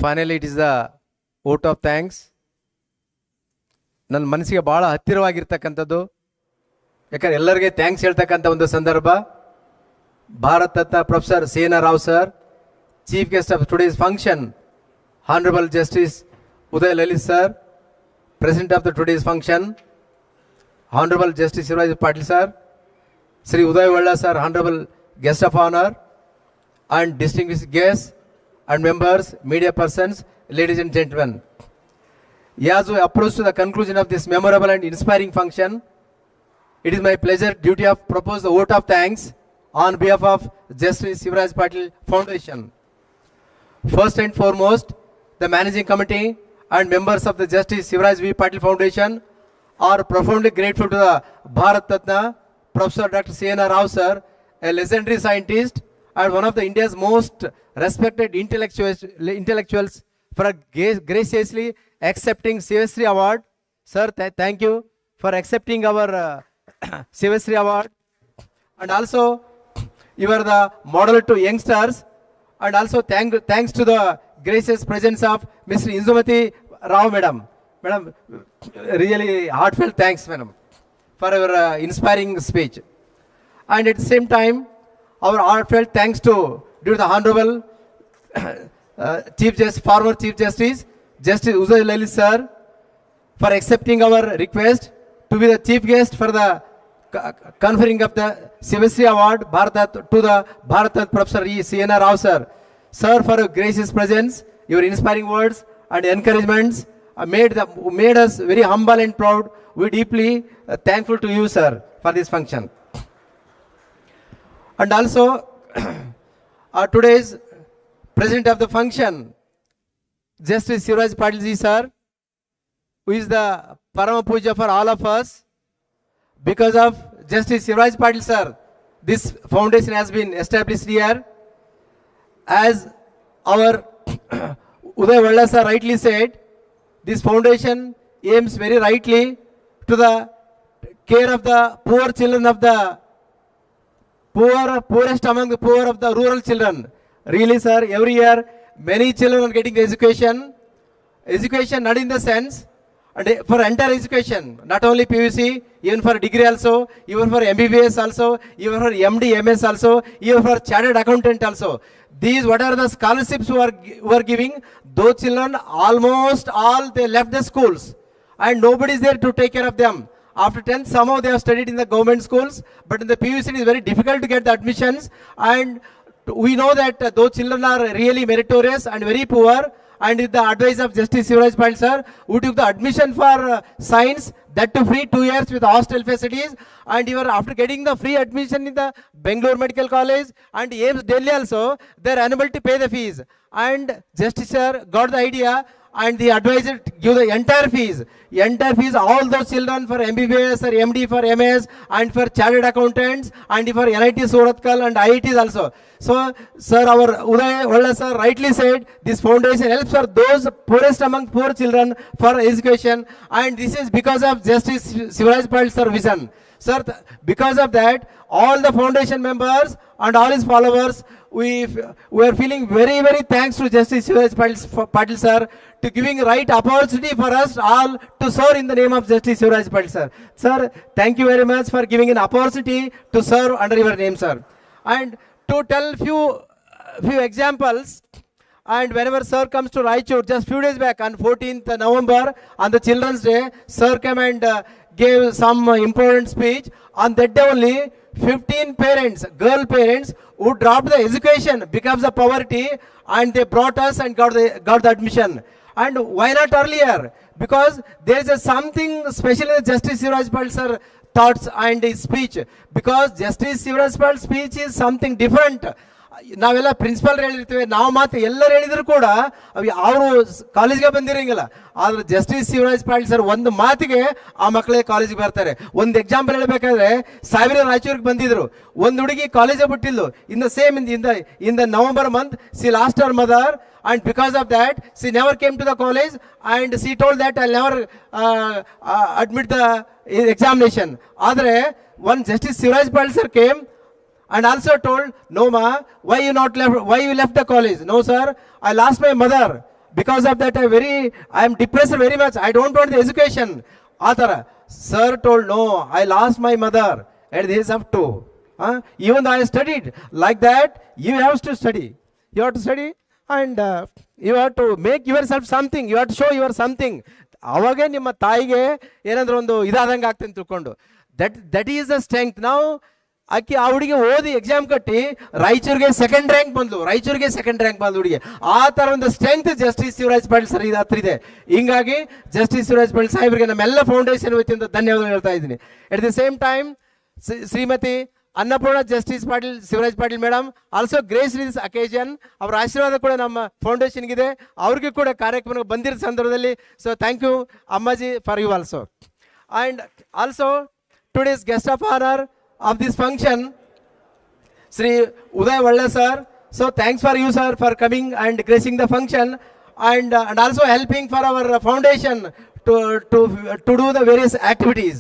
Finally it is the vote of thanks. ನನ್ನ ಮನಸ್ಸಿಗೆ ಭಾಳ ಹತ್ತಿರವಾಗಿರ್ತಕ್ಕಂಥದ್ದು, ಯಾಕಂದ್ರೆ ಎಲ್ಲರಿಗೆ thanks ಹೇಳ್ತಕ್ಕಂಥ ಒಂದು ಸಂದರ್ಭ. Bharat Ratna professor C N. Rao sir, chief guest of today's function Honorable Justice Uday Lalit sir, President of the today's function, Honorable Justice Shivaraj Patil sir, Sri Uday Holla sir, Honorable Guest of Honor, and distinguished guests and members, media persons, ladies and gentlemen. As we approach to the conclusion of this memorable and inspiring function, it is my pleasure, duty of propose the vote of thanks on behalf of Justice Shivaraj Patil Foundation. First and foremost, the managing committee and members of the Justice Shivaraj V.Patil Foundation are profoundly grateful to the Bharat Ratna Professor Dr. C.N. Rao sir, a legendary scientist and one of the India's most respected intellectuals for graciously accepting Shivashree Award. Sir, thank you for accepting our Shivashree Award. And also, you are the model to youngsters. And also thanks to the gracious presence of Mr. Indumati Rao madam. Madam, really heartfelt thanks madam for your inspiring speech. And at the same time, our heartfelt thanks to the Honorable former Chief Justice Uday Lalit sir for accepting our request to be the chief guest for the conferring of the Shivashree Award to the Bharat Professor C.N. Rao sir. Sir, for your gracious presence, your inspiring words and encouragements made us very humble and proud. We are deeply thankful to you, sir, for this function. And also, today's president of the function, Justice Shivaraj Patil ji sir, who is the Parama Puja for all of us. Because of Justice Shivaraj Patil sir, this foundation has been established here. As our Uday Holla sir rightly said, this foundation aims very rightly to the care of the poor children of the poorest among the poor of the rural children. Really sir, every year many children are getting education not in the sense, and for entire education, not only PUC, even for degree also, even for MBBS also, even for MD, MS also, even for chartered accountant also. These, what are the scholarships who are giving, those children, almost all, they left the schools and nobody is there to take care of them. After 10th, somehow they have studied in the government schools, but in the PUC it is very difficult to get the admissions, and we know that those children are really meritorious and very poor. And with the advice of Justice Shivaraj Patil sir, who took the admission for science, that to free 2 years with hostel facilities, and even after getting the free admission in the Bengaluru Medical College and AIMS Delhi also, they are unable to pay the fees. And Justice sir got the idea and the advisor give the entire fees, all those children for MBBS or MD for MS and for chartered accountants and for NIT Suratkal and IITs also. So, sir, our Uday Holla sir rightly said, this foundation helps for those poorest among poor children for education, and this is because of Justice Shivaraj Patil sir vision. Sir, because of that, all the foundation members and all his followers, we are feeling very, very thanks to Justice Shivaraj Patil sir to giving right opportunity for us all to serve in the name of Justice Shivaraj Patil sir. Sir, thank you very much for giving an opportunity to serve under your name, sir. And to tell few examples, and whenever sir comes to Raichur, just few days back on 14th November, on the Children's Day, sir came and gave some important speech. On that day only, 15 parents, girl parents, who dropped the education because of poverty, and they brought us and got the admission. And why not earlier? Because there is something special in the Justice Shivaraj Patil sir thoughts and his speech. Because Justice Shivaraj Patil's speech is something different. ನಾವೆಲ್ಲ principal ಹೇಳಿರ್ತೀವಿ, ನಾವು ಮಾತು ಎಲ್ಲರೂ ಹೇಳಿದ್ರು ಕೂಡ ಅವರು ಕಾಲೇಜ್ಗೆ ಬಂದಿರಂಗಿಲ್ಲ. ಆದ್ರೆ justice Shivaraj Patil sir ಒಂದು ಮಾತಿಗೆ ಆ ಮಕ್ಕಳೇ ಕಾಲೇಜಿಗೆ ಬರ್ತಾರೆ. ಒಂದು ಎಕ್ಸಾಂಪಲ್ ಹೇಳಬೇಕಾದ್ರೆ ಸಾವಿರ ರಾಯಚೂರಿಗೆ ಬಂದಿದ್ರು, ಒಂದು ಹುಡುಗಿ ಕಾಲೇಜೇ ಬಿಟ್ಟಿಲ್ಲ. In the same in the November month she lost her mother, and because of that she never came to the college, and she told that I'll never admit the examination. ಆದರೆ one Justice Shivaraj Patil sir came and also told, no ma, why you left the college? No sir, I lost my mother, because of that I am depressed very much, I don't want the education. Athara sir told, no, I lost my mother at the age of 2. Even though I studied like that, you have to study, and you have to make yourself something, you have to show your something. ಅವಾಗೇ ನಿಮ್ಮ ತಾಯಿಗೆ ಏನಾದರೂ ಒಂದು ಇದಾದಂಗೆ ಆಗ್ತದೆ ಅಂತ ತಿಳ್ಕೊಂಡು, that is the strength. ನಾವು ಆಕೆ ಆ ಹುಡುಗಿ ಓದಿ ಎಕ್ಸಾಮ್ ಕಟ್ಟಿ ರಾಯಚೂರಿಗೆ ಸೆಕೆಂಡ್ ರ್ಯಾಂಕ್ ಬಂದು ಹುಡುಗಿ. ಆ ಥರ ಒಂದು strength justice Shivaraj Patil sir ಇದು ಹತ್ರ ಇದೆ. ಹಿಂಗಾಗಿ ಜಸ್ಟಿಸ್ ಶಿವರಾಜ್ ಪಾಟೀಲ್ ಸಾಹೇಬರಿಗೆ ನಮ್ಮೆಲ್ಲ ಫೌಂಡೇಶನ್ ವತಿಯಿಂದ ಧನ್ಯವಾದ ಹೇಳ್ತಾ ಇದ್ದೀನಿ. At the same time Shrimati Annapurna justice Patil Shivaraj Patil madam also grace this occasion. ಅವರ ಆಶೀರ್ವಾದ ಕೂಡ ನಮ್ಮ ಫೌಂಡೇಶನ್ಗಿದೆ, ಅವ್ರಿಗೆ ಕೂಡ ಕಾರ್ಯಕ್ರಮಕ್ಕೆ ಬಂದಿರೋ ಸಂದರ್ಭದಲ್ಲಿ. So thank you Ammaji for you also. And also today's guest of honour of this function, Sri Uday Valla sir. So thanks for you sir for coming and gracing the function, and also helping for our foundation to do the various activities.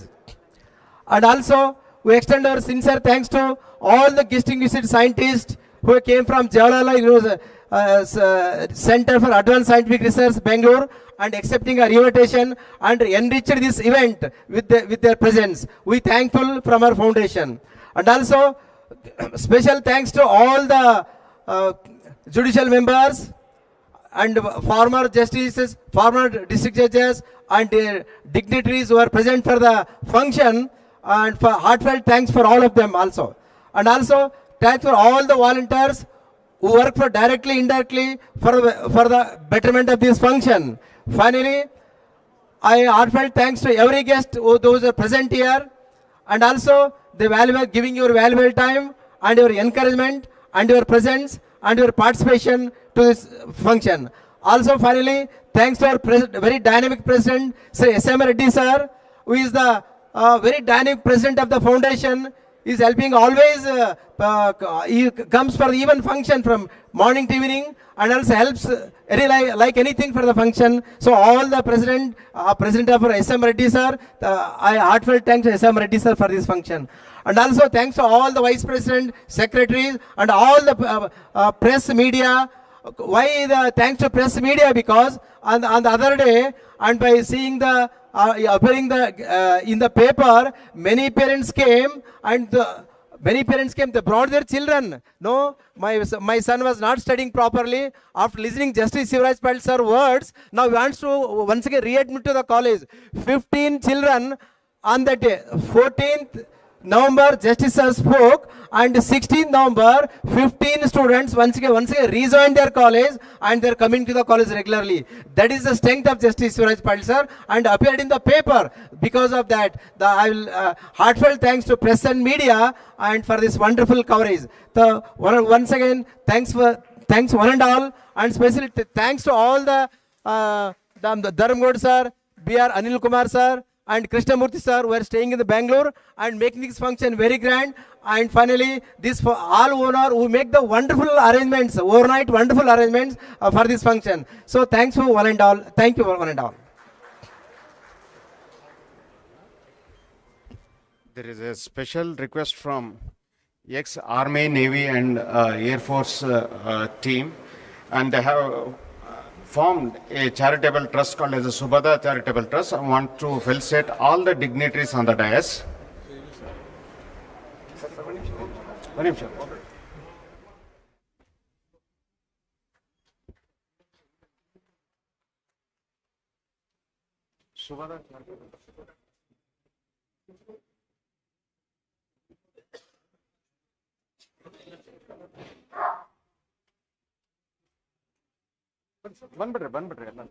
And also we extend our sincere thanks to all the distinguished scientists who came from Jawaharlal Center for Advanced Scientific Research, Bengaluru, and accepting our invitation and enriched this event with their presence. We thankful from our foundation. And also special thanks to all the judicial members and former justices, former district judges, and dignitaries who are present for the function, and for heartfelt thanks for all of them also. And also thanks for all the volunteers who work for directly, indirectly for the betterment of this function. Finally, I heartfelt thanks to every guest those are present here, and also giving your valuable time and your encouragement and your presence and your participation to this function. Also finally, thanks to our very dynamic president, Sri S.M. Reddy sir, who is the very dynamic president of the foundation. Is helping always, he comes for even function from morning to evening, and also helps like anything for the function. So all the president of S.M. Reddy sir, I heartfelt thanks to S.M. Reddy sir for this function. And also thanks to all the vice president, secretaries, and all the press media. Why the thanks to press media? Because on the other day, and by seeing the appearing in the paper, many parents came, and they brought their children. No, my son was not studying properly. After listening Justice Shivaraj Patil sir words, now he wants to once again readmit to the college. 15 children on that day. 14th November Justice sir spoke, and 16th November 15 students once again rejoined their college, and they are coming to the college regularly. That is the strength of Justice Shivaraj Patil sir, and appeared in the paper. Because of that, I will heartfelt thanks to press and media, and for this wonderful coverage. So once again thanks one and all, and especially thanks to all the Dharamgod sir, B.R. Anil Kumar sir, and Krishnamurthy sir, who are staying in the Bangalore and making this function very grand. And finally, this for all owner who make the wonderful arrangements, overnight wonderful arrangements for this function. So thanks for one and all. Thank you for one and all. There is a special request from ex-Army, Navy, and Air Force team, and they have formed a charitable trust called as a Subhada Charitable Trust. I want to felicitate all the dignitaries on the dais. One nimsham. Subhada Charitable Trust. ಬಂದ್ಬಿಡ್ರಿ ಎಲ್ಲ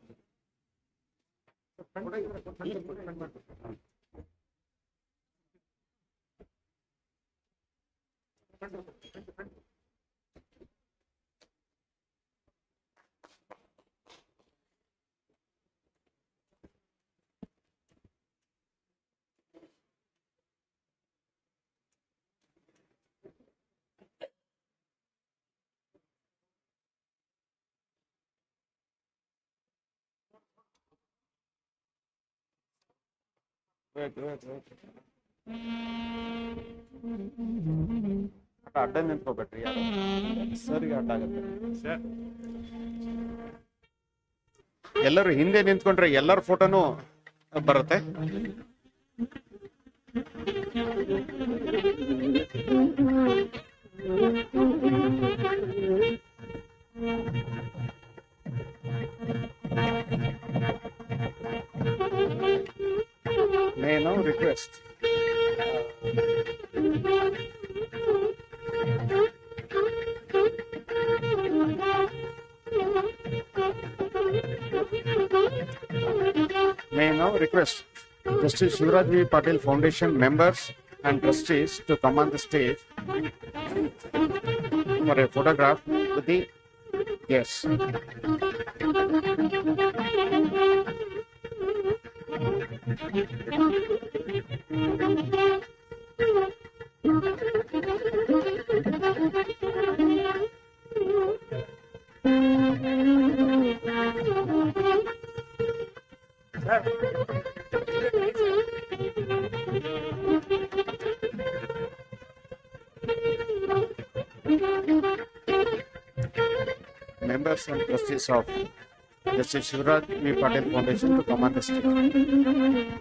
ಅಡ್ಡ ನಿಂತ್ಕೋಬೇಕ್ರಿ ಯಾರು ಸರಿಗೆ ಅಡ್ಡ ಆಗುತ್ತೆ sir. ಎಲ್ಲರೂ ಹಿಂದೆ ನಿಂತ್ಕೊಂಡ್ರೆ ಎಲ್ಲರ ಫೋಟೋನು ಬರುತ್ತೆ. May I now request Justice Shivaraj V.Patil Foundation members and trustees to come on the stage for a photograph with the guests. Members and trustees of Justice Shivaraj V.Patil Foundation to come on the stage.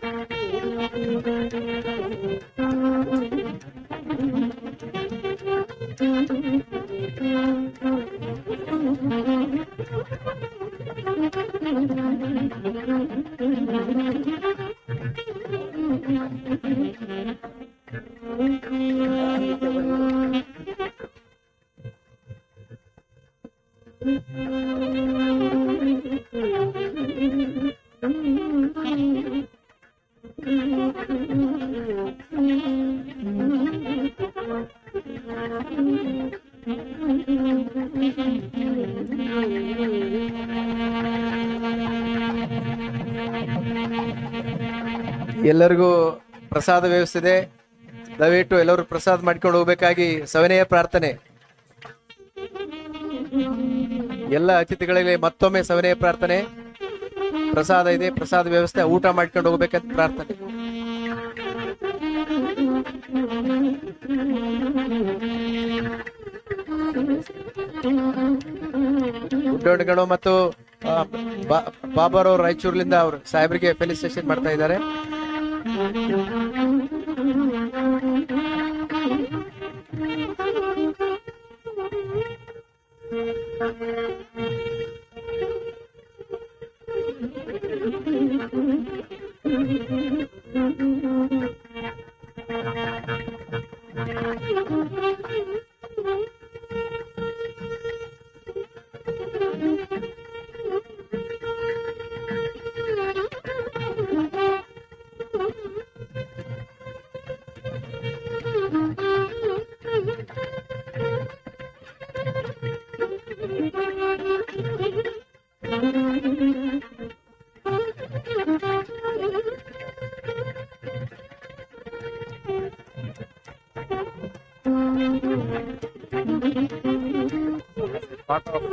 ಎಲ್ಲರಿಗೂ ಪ್ರಸಾದ ವ್ಯವಸ್ಥೆ ಇದೆ. ದಯವಿಟ್ಟು ಎಲ್ಲರೂ ಪ್ರಸಾದ ಮಾಡ್ಕೊಂಡು ಹೋಗ್ಬೇಕಾಗಿ ಸವಿನಯ ಪ್ರಾರ್ಥನೆ. ಎಲ್ಲ ಅತಿಥಿಗಳಿಗೆ ಮತ್ತೊಮ್ಮೆ ಸವಿನಯ ಪ್ರಾರ್ಥನೆ. ಪ್ರಸಾದ ಇದೆ, ಪ್ರಸಾದ ವ್ಯವಸ್ಥೆ, ಊಟ ಮಾಡ್ಕೊಂಡು ಹೋಗ್ಬೇಕಂತ ಪ್ರಾರ್ಥನೆ. ಉಡ್ಡೋಣಗಳು ಮತ್ತು ಬಾಬಾರವ್ರು ರಾಯಚೂರ್ಲಿಂದ ಅವರು ಸಾಹೇಬರಿಗೆ ಫೆಲಿಸಿಟೇಷನ್ ಮಾಡ್ತಾ ಇದ್ದಾರೆ. Part of